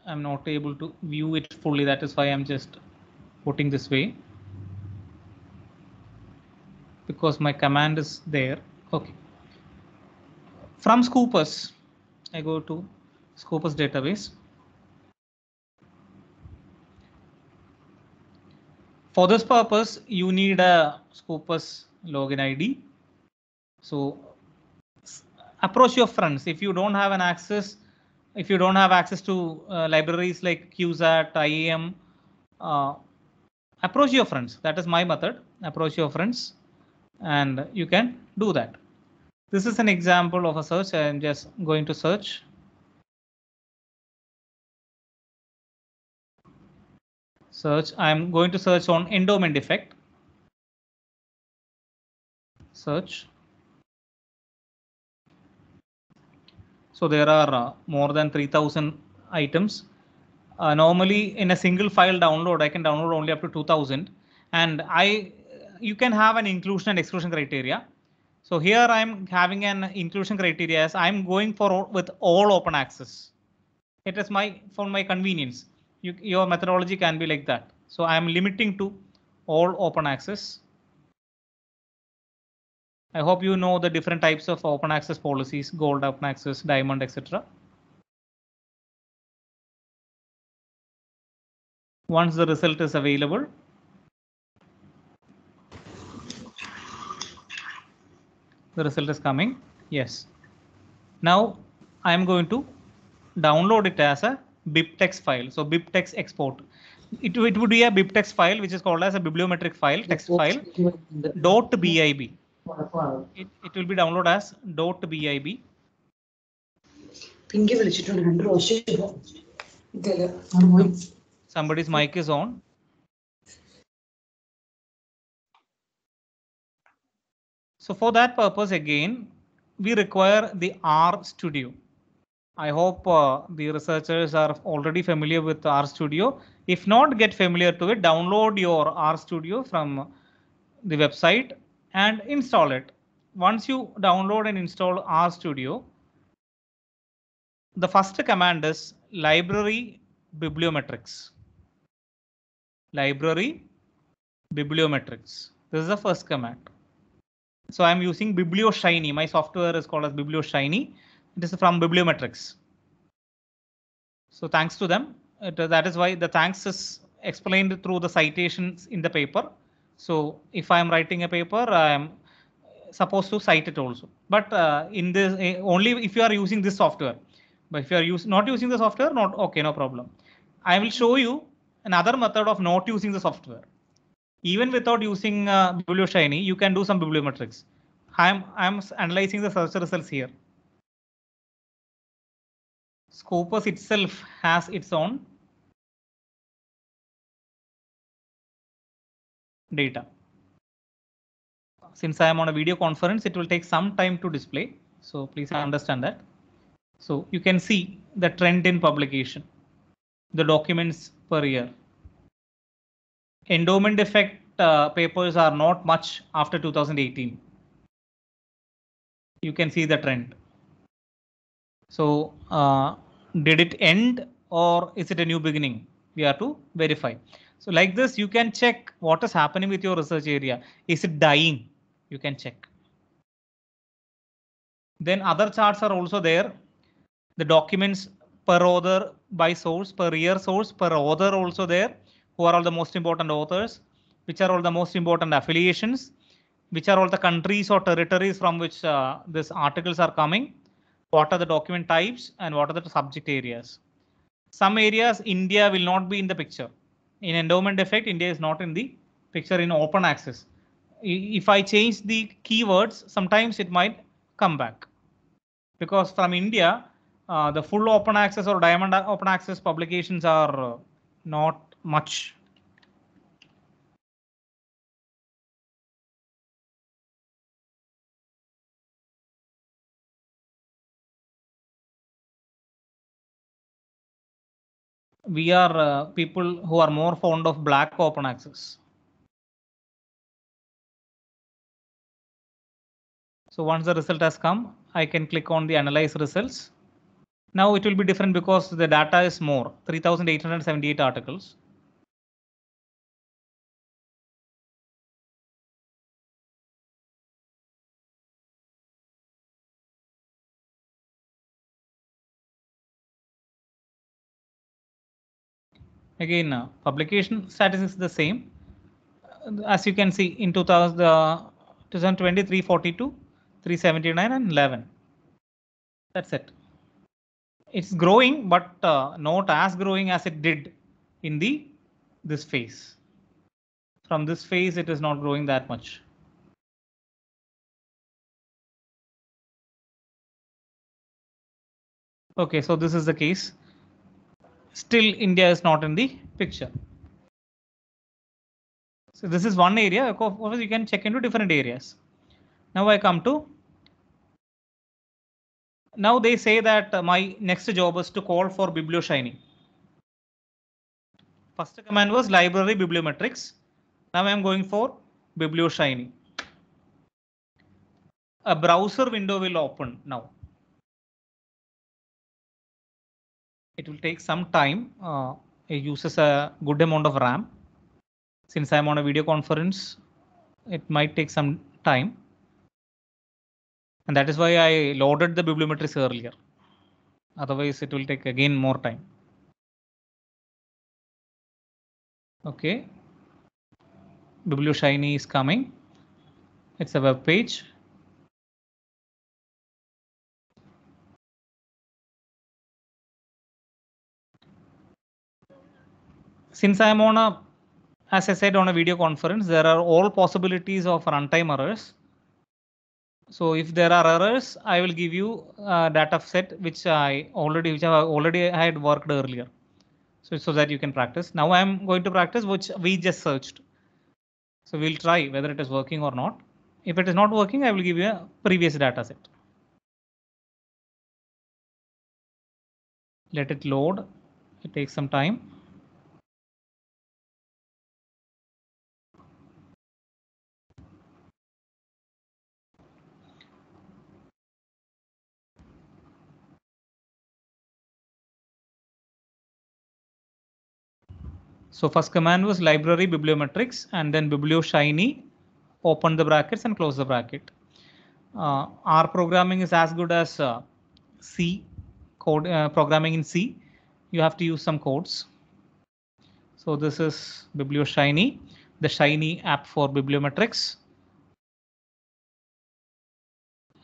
S2: I'm not able to view it fully. That is why I'm just putting this way, because my command is there. Okay. From Scopus, I go to Scopus database. For this purpose, you need a Scopus login ID. So approach your friends. If you don't have an access, if you don't have access to libraries like QSAT, IAM, approach your friends. That is my method. Approach your friends and you can do that. This is an example of a search. I am just going to search. I'm going to search on endowment defect. Search. So there are more than 3,000 items. Normally in a single file download, I can download only up to 2,000. And you can have an inclusion and exclusion criteria. So here I'm having an inclusion criteria as I'm going with all open access. It is for my convenience. Your methodology can be like that. So I am limiting to all open access. I hope you know the different types of open access policies, gold open access, diamond, etc. Once the result is available, The result is coming. Yes. Now I am going to download it as a BibTeX file. So BibTeX export. It would be a BibTeX file which is called as a bibliometric file, text file, .bib. It will be downloaded as .bib. Somebody's mic is on. So for that purpose, again, we require the RStudio. I hope the researchers are already familiar with RStudio. If not, get familiar to it. Download your RStudio from the website and install it. Once you download and install RStudio, the first command is library bibliometrics. Library bibliometrics. This is the first command. So I'm using BiblioShiny. My software is called as BiblioShiny. It is from Bibliometrics. So thanks to them. That is why the thanks is explained through the citations in the paper. So if I am writing a paper, I am supposed to cite it also. But in this only if you are using this software. But if you are not using the software, not okay, no problem. I will show you another method of not using the software. Even without using BiblioShiny, you can do some bibliometrics. I'm analyzing the search results here. Scopus itself has its own data. Since I am on a video conference, it will take some time to display. So please understand that. So you can see the trend in publication, the documents per year. Endowment effect papers are not much after 2018. You can see the trend. So did it end or is it a new beginning? We have to verify. So like this, you can check what is happening with your research area. Is it dying? You can check. Then other charts are also there. The documents per author by source, per year source, per author also there. Who are all the most important authors? Which are all the most important affiliations? Which are all the countries or territories from which these articles are coming? What are the document types and what are the subject areas? Some areas India will not be in the picture. In endowment effect, India is not in the picture in open access. If I change the keywords, sometimes it might come back. Because from India, the full open access or diamond open access publications are not much. We are people who are more fond of black open access. So once the result has come, I can click on the analyze results. Now it will be different because the data is more, 3,878 articles. Again, publication status is the same. As you can see in 2020, 342, 379 and 11. That's it. It's growing, but not as growing as it did in this phase. From this phase, it is not growing that much. Okay, so this is the case. Still, India is not in the picture. So this is one area. Of course, you can check into different areas. Now I come to. Now they say that my next job is to call for BiblioShiny. First command was library bibliometrics. Now I am going for BiblioShiny. A browser window will open now. It will take some time. It uses a good amount of RAM. Since I'm on a video conference, it might take some time. And that is why I loaded the bibliometries earlier. Otherwise, it will take again more time. Okay. BiblioShiny is coming. It's a web page. since I am on a, as I said, on a video conference, there are all possibilities of runtime errors. So if there are errors, I will give you a data set which I already had worked earlier. So that you can practice. Now I'm going to practice which we just searched. So we'll try whether it is working or not. If it is not working, I will give you a previous data set. Let it load. It takes some time. So first command was library bibliometrics and then biblioshiny, open the brackets and close the bracket. R programming is as good as C code programming in C. You have to use some codes. So this is biblioshiny, the Shiny app for bibliometrics.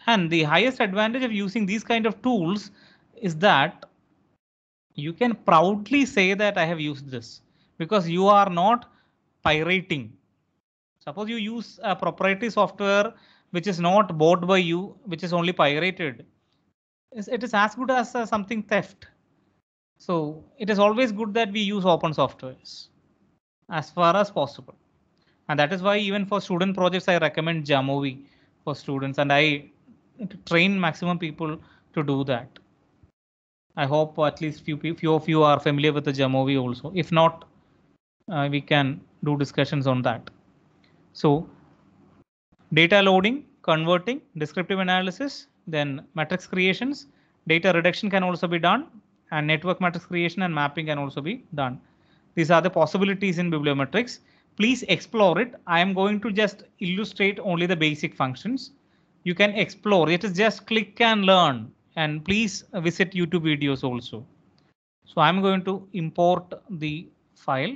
S2: And the highest advantage of using these kind of tools is that you can proudly say that I have used this because you are not pirating. Suppose you use a proprietary software which is not bought by you, which is only pirated. It is as good as something theft. So it is always good that we use open softwares as far as possible. And that is why even for student projects, I recommend Jamovi for students and I train maximum people to do that. I hope at least few of you are familiar with the Jamovi also. If not, we can do discussions on that. So data loading, converting, descriptive analysis, then matrix creations, data reduction can also be done, and network matrix creation and mapping can also be done. These are the possibilities in bibliometrics. Please explore it. I am going to just illustrate only the basic functions. You can explore. It is just click and learn. And please visit YouTube videos also. So I'm going to import the file.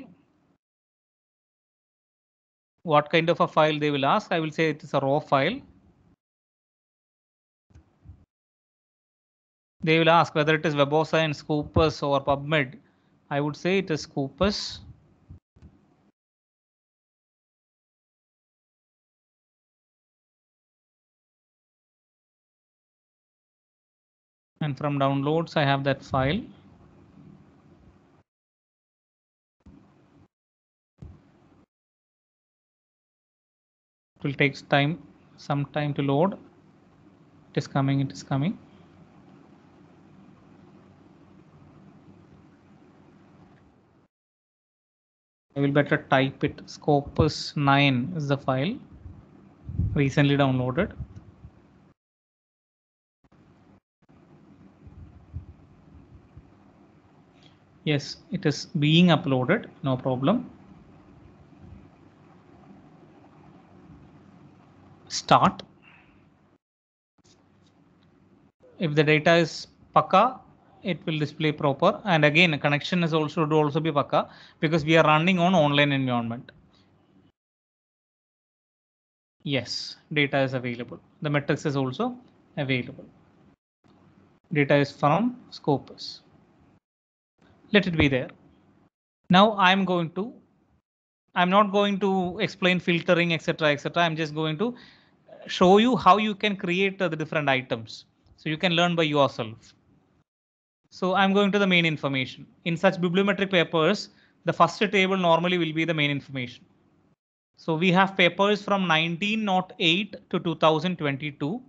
S2: What kind of a file they will ask? I will say it is a raw file. They will ask whether it is Web of Science, Scopus or PubMed. I would say it is Scopus. And from downloads, I have that file. It will take some time to load. It is coming, it is coming. I will better type it. Scopus 9 is the file recently downloaded. Yes, it is being uploaded, no problem. Start. If the data is Paka, it will display proper. And again, a connection is also be Paka because we are running on online environment. Yes, data is available. The matrix is also available. Data is from Scopus. Let it be there. Now I'm not going to explain filtering, etc., etc. I'm just going to show you how you can create the different items. So you can learn by yourself. So I'm going to the main information. In such bibliometric papers, the first table normally will be the main information. So we have papers from 1908 to 2022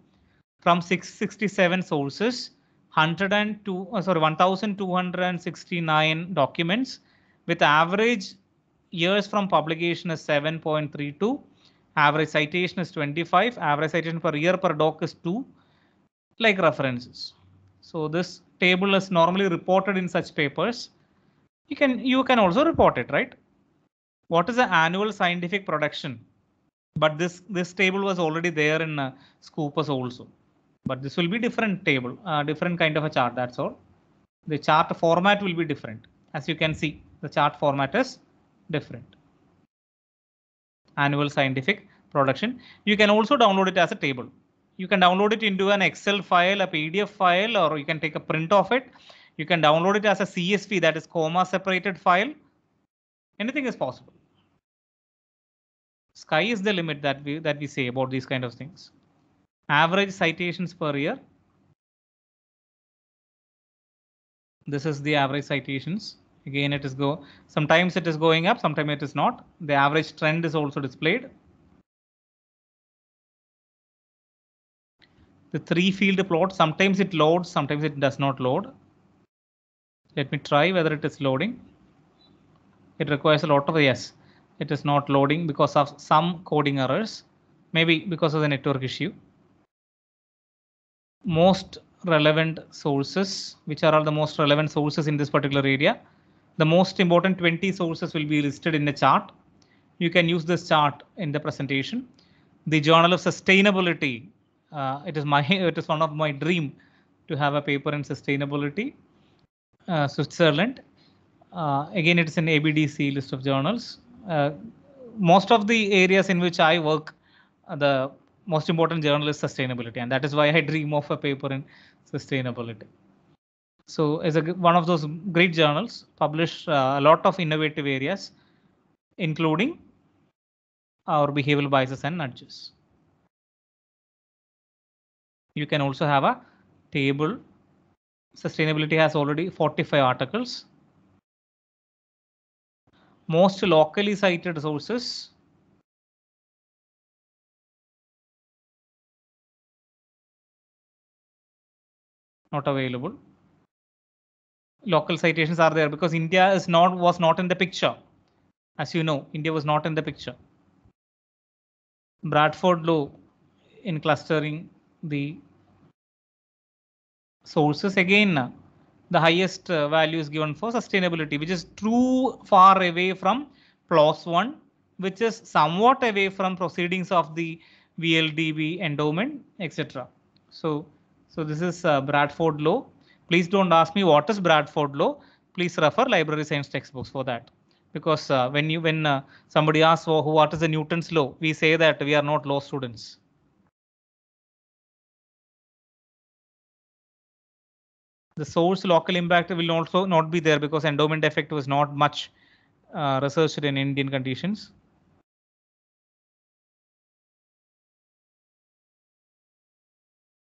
S2: from 667 sources, 1269 documents with average years from publication is 7.32, average citation is 25, average citation per year per doc is 2, like references. So this table is normally reported in such papers. You can also report it, right? What is the annual scientific production? But this table was already there in Scopus also. But this will be different table, different kind of a chart. That's all. The chart format will be different. As you can see, the chart format is different. Annual scientific production. You can also download it as a table. You can download it into an Excel file, a PDF file, or you can take a print of it. You can download it as a CSV, that is comma separated file. Anything is possible. Sky is the limit that we say about these kind of things. Average citations per year. This is the average citations. Again, it is sometimes it is going up, sometimes it is not. The average trend is also displayed. The 3-field plot, sometimes it loads, sometimes it does not load. Let me try whether it is loading. It requires a lot of, yes, it is not loading because of some coding errors, maybe because of the network issue. Most relevant sources, which are all the most relevant sources in this particular area. The most important 20 sources will be listed in the chart. You can use this chart in the presentation. The Journal of Sustainability. It is one of my dream to have a paper in sustainability. Switzerland. Again, it's an ABDC list of journals. Most of the areas in which I work, the most important journal is sustainability, and that is why I dream of a paper in sustainability. So as one of those great journals, publish a lot of innovative areas, including our behavioral biases and nudges. You can also have a table. Sustainability has already 45 articles. Most locally cited sources. Not available. Local citations are there because India was not in the picture. As you know, India was not in the picture. Bradford law in clustering the sources. Again, the highest value is given for sustainability, which is too far away from PLOS 1, which is somewhat away from proceedings of the VLDB endowment, etc. So this is Bradford law. Please don't ask me what is Bradford law. Please refer library science textbooks for that. Because when somebody asks, oh, what is the Newton's law, we say that we are not law students. The source local impact will also not be there because endowment effect was not much researched in Indian conditions.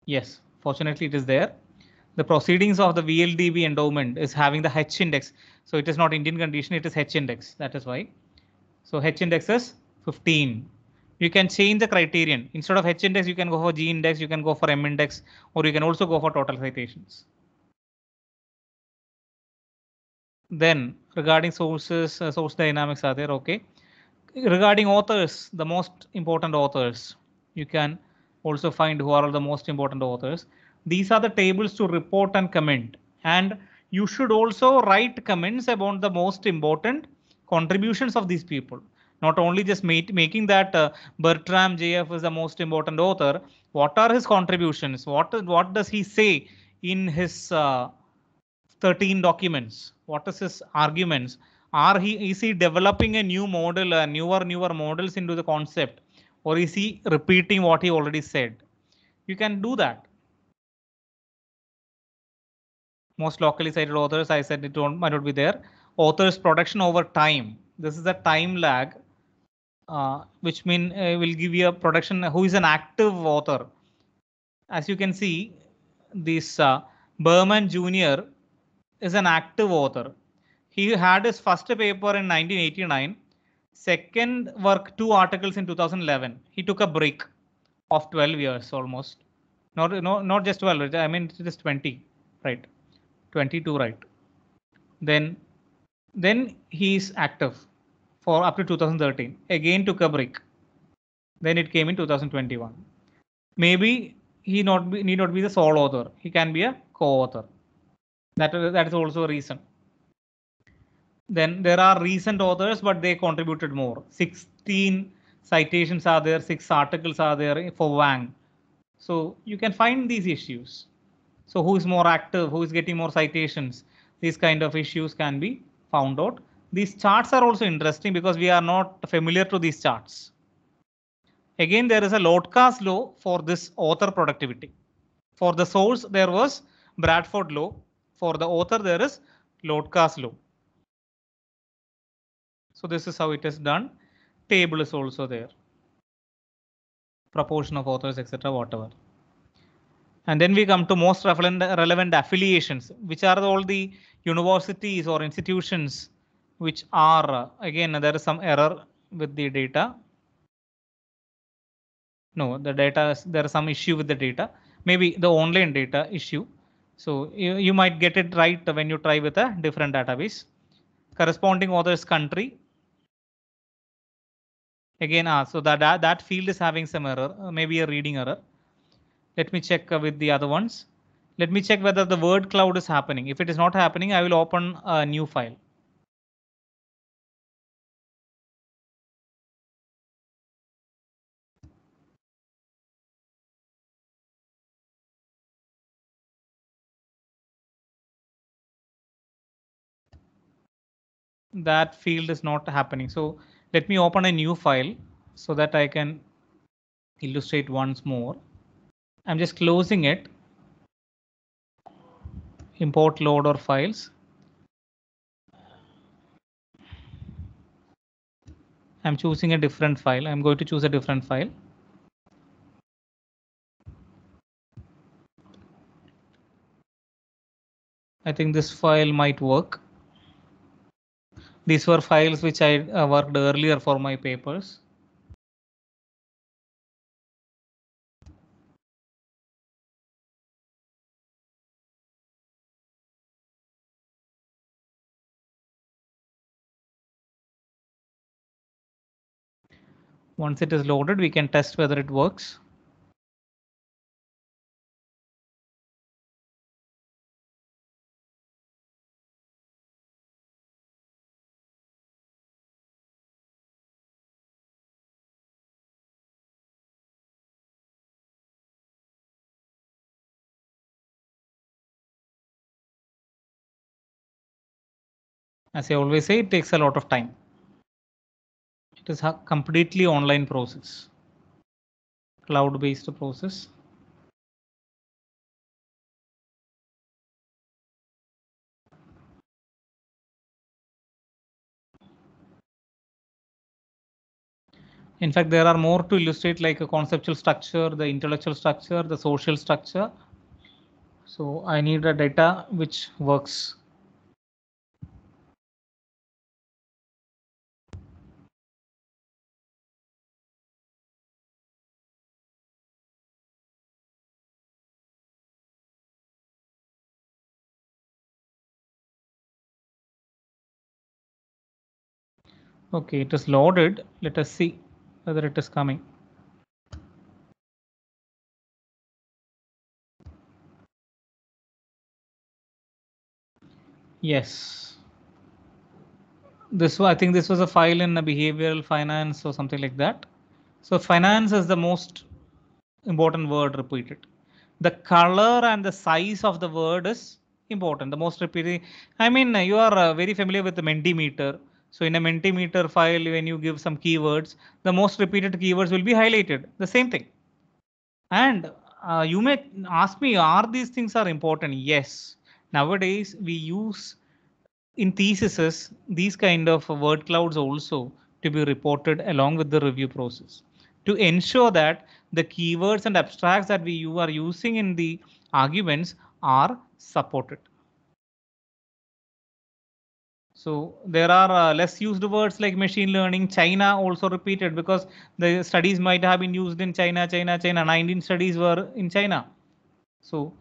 S2: Yes, fortunately it is there. The proceedings of the VLDB endowment is having the H index. So it is not Indian condition, it is H index. That is why. So H index is 15. You can change the criterion. Instead of H index, you can go for G index, you can go for M index, or you can also go for total citations. Then regarding sources, source dynamics are there. Okay. Regarding authors, the most important authors, you can also find who are the most important authors. These are the tables to report and comment. And you should also write comments about the most important contributions of these people. Not only just making that Bertram JF is the most important author. What are his contributions? What does he say in his 13 documents? What is his arguments? Is he developing a new model, newer models into the concept, or is he repeating what he already said? You can do that. Most locally cited authors, I said might not be there. Authors production over time. This is a time lag, which will give you a production who is an active author. As you can see, this Berman Jr. is an active author. He had his first paper in 1989, second work, 2 articles in 2011. He took a break of 12 years almost. Not just 12, I mean it is 20, right? 22, right? Then he's active for up to 2013. Again took a break. Then it came in 2021. Maybe he need not be the sole author. He can be a co-author. That is also a reason. Then there are recent authors, but they contributed more. 16 citations are there, 6 articles are there for Wang. So you can find these issues. So who is more active, who is getting more citations? These kind of issues can be found out. These charts are also interesting because we are not familiar to these charts. Again, there is a Lodkas law for this author productivity. For the source, there was Bradford law. For the author, there is Lodkas law. So this is how it is done. Table is also there. Proportion of authors, etc. whatever. And then we come to most relevant affiliations, which are all the universities or institutions which are, again, there is some error with the data. No, the data, there is some issue with the data, maybe the online data issue. So you might get it right when you try with a different database. Corresponding authors country. Again, so that field is having some error, maybe a reading error. Let me check with the other ones. Let me check whether the word cloud is happening. If it is not happening, I will open a new file. That field is not happening. So let me open a new file so that I can illustrate once more. I'm just closing it. Import loader files. I'm choosing a different file. I'm going to choose a different file. I think this file might work. These were files which I worked earlier for my papers. Once it is loaded, we can test whether it works. As I always say, it takes a lot of time. It is a completely online process, cloud-based process. In fact, there are more to illustrate, like a conceptual structure, the intellectual structure, the social structure. So I need a data which works. Okay, it is loaded. Let us see whether it is coming. Yes. I think this was a file in a behavioral finance or something like that. So finance is the most important word repeated. The color and the size of the word is important. The most repeated. I mean, you are very familiar with the Mentimeter. So in a Mentimeter file, when you give some keywords, the most repeated keywords will be highlighted. The same thing. And you may ask me, are these things are important? Yes. Nowadays, we use in theses these kind of word clouds also to be reported along with the review process to ensure that the keywords and abstracts that you are using in the arguments are supported. So there are less used words like machine learning. China also repeated because the studies might have been used in China. 19 studies were in China. So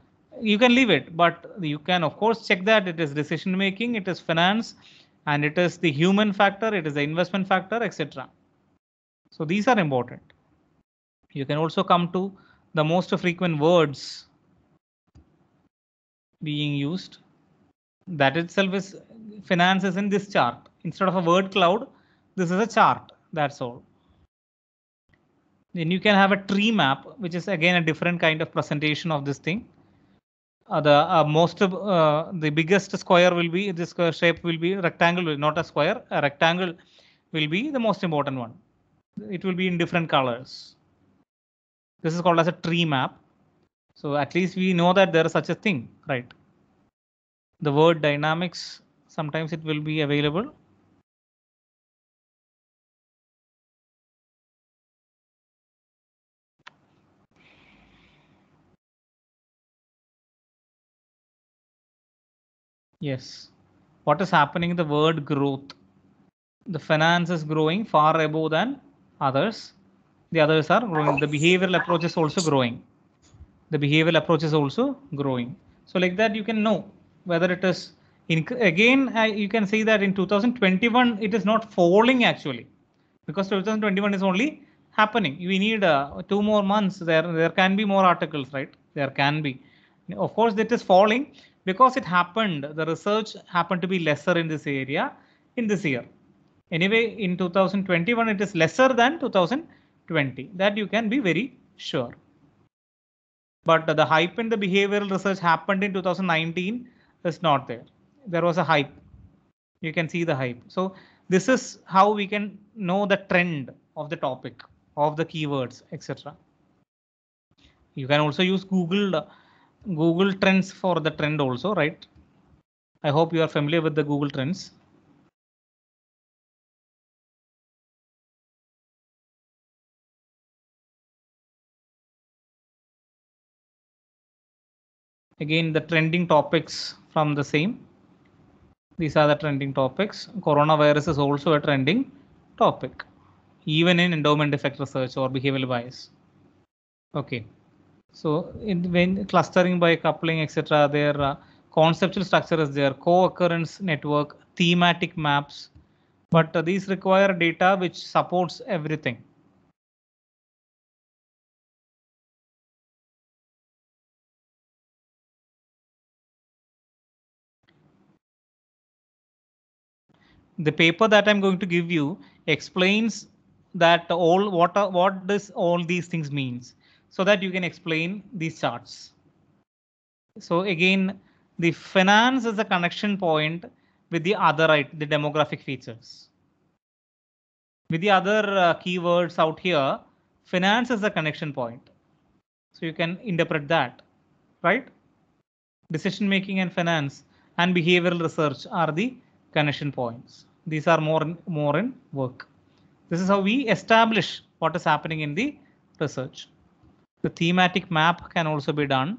S2: you can leave it, but you can of course check that it is decision making, it is finance, and it is the human factor, it is the investment factor, etc. So these are important. You can also come to the most frequent words being used. That itself is finance is in this chart. Instead of a word cloud, this is a chart. That's all. Then you can have a tree map, which is again a different kind of presentation of this thing. The biggest square will be this shape will be rectangle, not a square. A rectangle will be the most important one. It will be in different colors. This is called as a tree map. So at least we know that there is such a thing, right? The word dynamics, sometimes it will be available. Yes. What is happening in the word growth? The finance is growing far above than others. The others are growing. The behavioral approach is also growing. The behavioral approach is also growing. So like that, you can know whether it is again, you can see that in 2021, it is not falling actually, because 2021 is only happening. We need 2 more months. There can be more articles, right? There can be. Of course, it is falling because it happened. The research happened to be lesser in this area in this year. Anyway, in 2021, it is lesser than 2020. That you can be very sure. But the hype in the behavioral research happened in 2019 is not there. There was a hype. You can see the hype. So this is how we can know the trend of the topic, of the keywords, etc. You can also use Google Trends for the trend also, right? I hope you are familiar with the Google Trends. Again, the trending topics from the same. These are the trending topics. Coronavirus is also a trending topic, even in endowment effect research or behavioral bias. Okay. So when clustering by coupling, etc., their conceptual structure is there, co-occurrence network, thematic maps, but these require data which supports everything. The paper that I'm going to give you explains that what does all these things means, so that you can explain these charts. So again, the finance is a connection point with the other, right, the demographic features. With the other keywords out here, finance is a connection point. So you can interpret that, right? Decision making and finance and behavioral research are the connection points. These are more in work. This is how we establish what is happening in the research. The thematic map can also be done.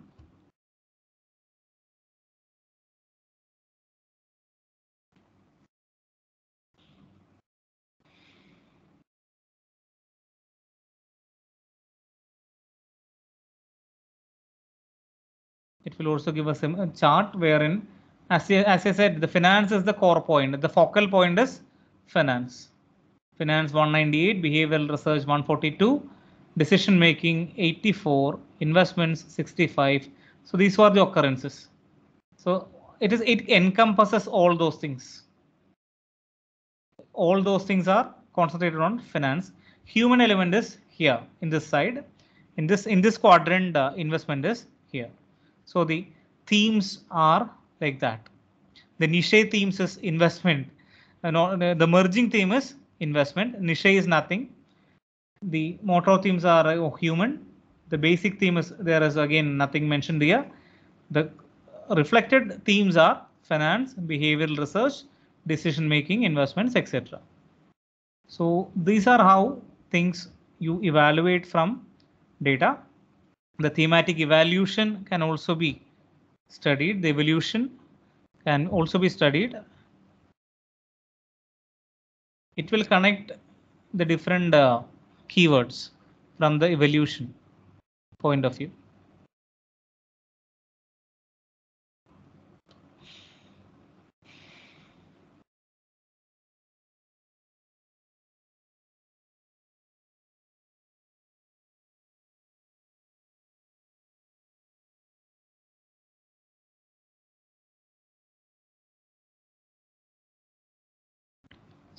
S2: It will also give us a chart wherein, as I said, the finance is the core point. The focal point is finance. Finance 198, behavioral research 142, decision making 84, investments 65. So these are the occurrences. So it encompasses all those things. All those things are concentrated on finance. Human element is here in this side. In this quadrant, investment is here. So the themes are like that. The niche themes is investment. The merging theme is investment. Niche is nothing. The motor themes are human. The basic theme is there is again nothing mentioned here. The reflected themes are finance, behavioral research, decision making, investments, etc. So these are how things you evaluate from data. The thematic evaluation can also be studied. The evolution can also be studied. It will connect the different keywords from the evolution point of view.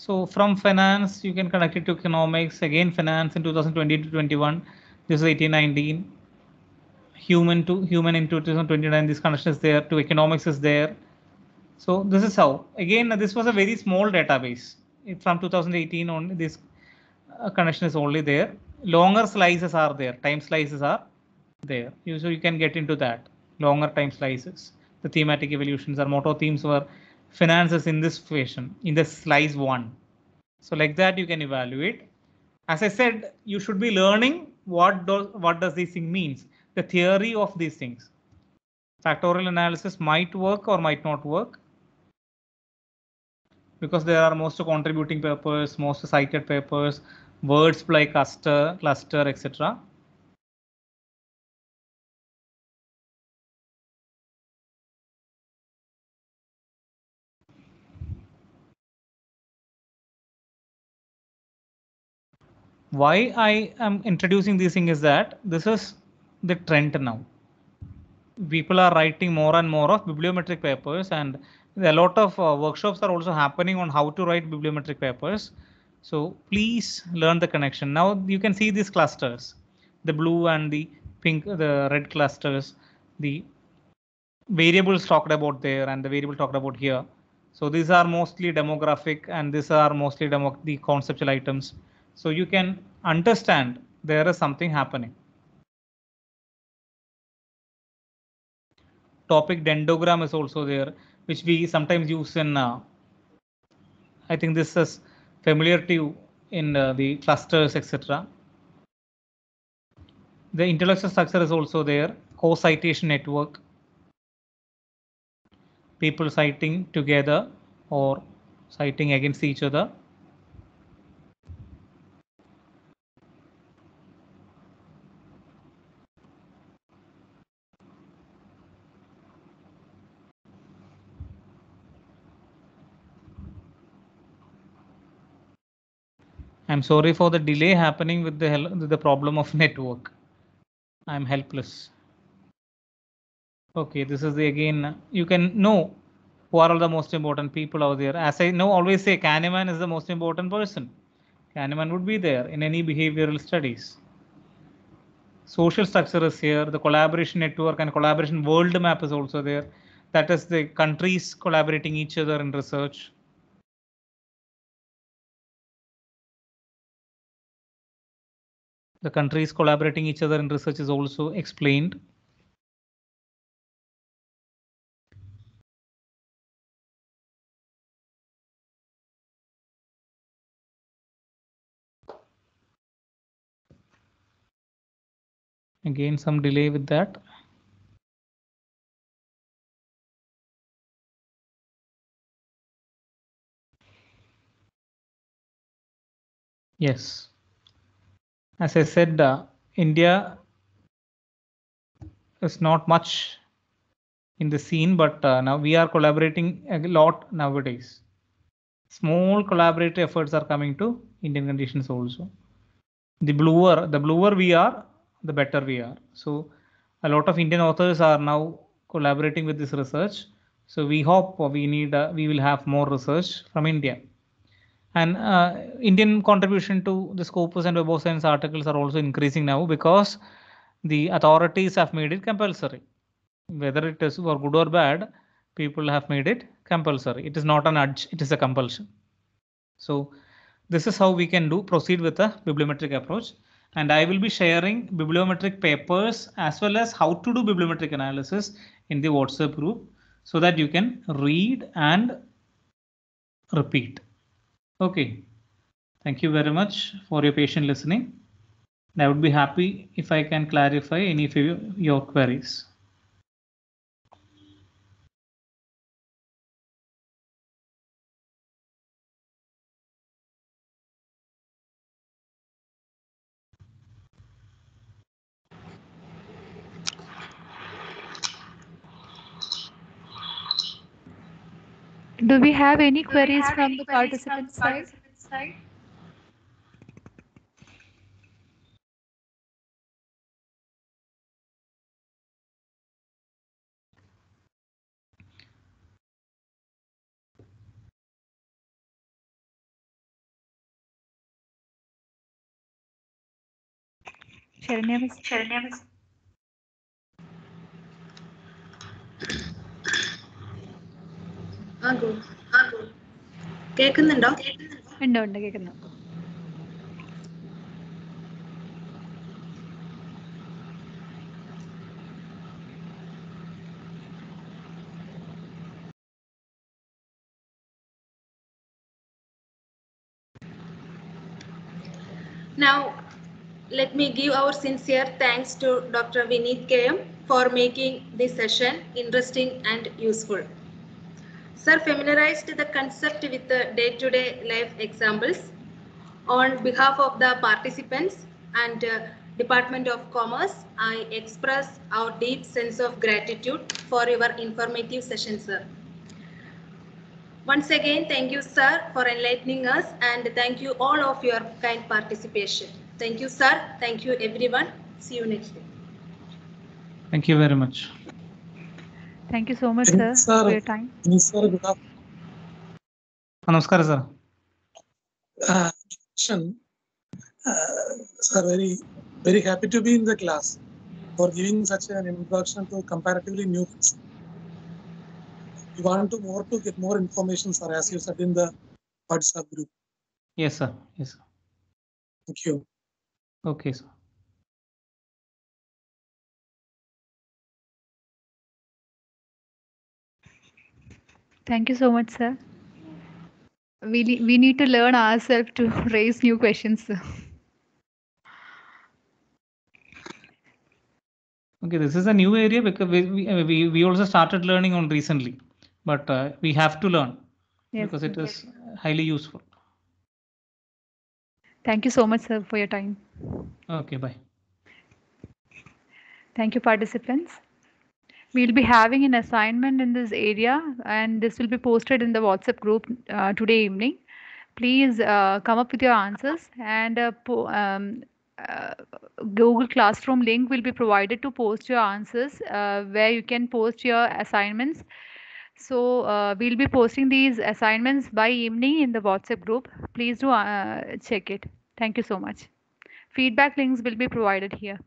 S2: So from finance, you can connect it to economics. Again, finance in 2020 to 21. This is 1819. Human to human in 2029. This connection is there. To economics is there. So this is how. Again, this was a very small database. From 2018 on, this connection is only there. Longer slices are there. Time slices are there. So you can get into that. Longer time slices. The thematic evolutions or motto themes were finances in this fashion, in the slice 1. So like that you can evaluate. As I said, you should be learning what does this thing means, the theory of these things. Factorial analysis might work or might not work. because there are most contributing papers, most cited papers, words like cluster, etc. Why I am introducing this thing is that this is the trend now. People are writing more and more of bibliometric papers, and a lot of workshops are also happening on how to write bibliometric papers. So please learn the connection. Now you can see these clusters, the blue and the pink, the red clusters, the variables talked about there and the variable talked about here. So these are mostly demographic and these are mostly the conceptual items. So you can understand there is something happening. Topic dendrogram is also there, which we sometimes use in, I think this is familiar to you in the clusters, etc. The intellectual structure is also there, co-citation network, people citing together or citing against each other. I'm sorry for the delay happening with the problem of network. I'm helpless. Okay, this is the again, you can know who are all the most important people out there. As I know, always say Kahneman is the most important person. Kahneman would be there in any behavioral studies. Social structure is here, the collaboration network and collaboration world map is also there. That is the countries collaborating each other in research. The countries collaborating each other in research is also explained. Again, some delay with that. Yes. As I said, India is not much in the scene, but now we are collaborating a lot nowadays. Small collaborative efforts are coming to Indian conditions also. The bluer we are, the better we are. So a lot of Indian authors are now collaborating with this research. So we hope we will have more research from India. And Indian contribution to the Scopus and Web of Science articles are also increasing now because the authorities have made it compulsory. Whether it is for good or bad, people have made it compulsory. It is not an urge, it is a compulsion. So this is how we can proceed with a bibliometric approach. And I will be sharing bibliometric papers as well as how to do bibliometric analysis in the WhatsApp group so that you can read and repeat. Okay. Thank you very much for your patient listening. I would be happy if I can clarify any of your queries.
S4: Do we have any queries from the participant side? Sharanya miss.
S1: കേൾക്കുന്നുണ്ടോ?
S4: ഉണ്ട് കേൾക്കുന്നു.
S1: Now, let me give our sincere thanks to Dr. Vineet KM for making this session interesting and useful. Sir familiarized the concept with the day-to-day life examples. On behalf of the participants and Department of Commerce, I express our deep sense of gratitude for your informative session, sir. Once again, thank you, sir, for enlightening us, and thank you all of your kind participation. Thank you, sir. Thank you, everyone. See you next day.
S2: Thank you very much.
S4: Thank you so much, sir, for your time.
S5: Sir, good afternoon.
S2: Namaskar, sir.
S5: Sir, very happy to be in the class for giving such an introduction to comparatively new concept. We want to get more information, sir, as you said in the WhatsApp group.
S2: Yes, sir. Yes, sir.
S5: Thank you.
S2: Okay, sir.
S4: Thank you so much, sir. We need to learn ourselves to raise new questions, sir.
S2: Okay, this is a new area because we also started learning on recently, but we have to learn because it is highly useful.
S4: Thank you so much, sir, for your time.
S2: Okay, bye.
S4: Thank you, participants. We'll be having an assignment in this area, and this will be posted in the WhatsApp group today evening. Please come up with your answers, and Google Classroom link will be provided to post your answers, where you can post your assignments. So we'll be posting these assignments by evening in the WhatsApp group. Please do check it. Thank you so much. Feedback links will be provided here.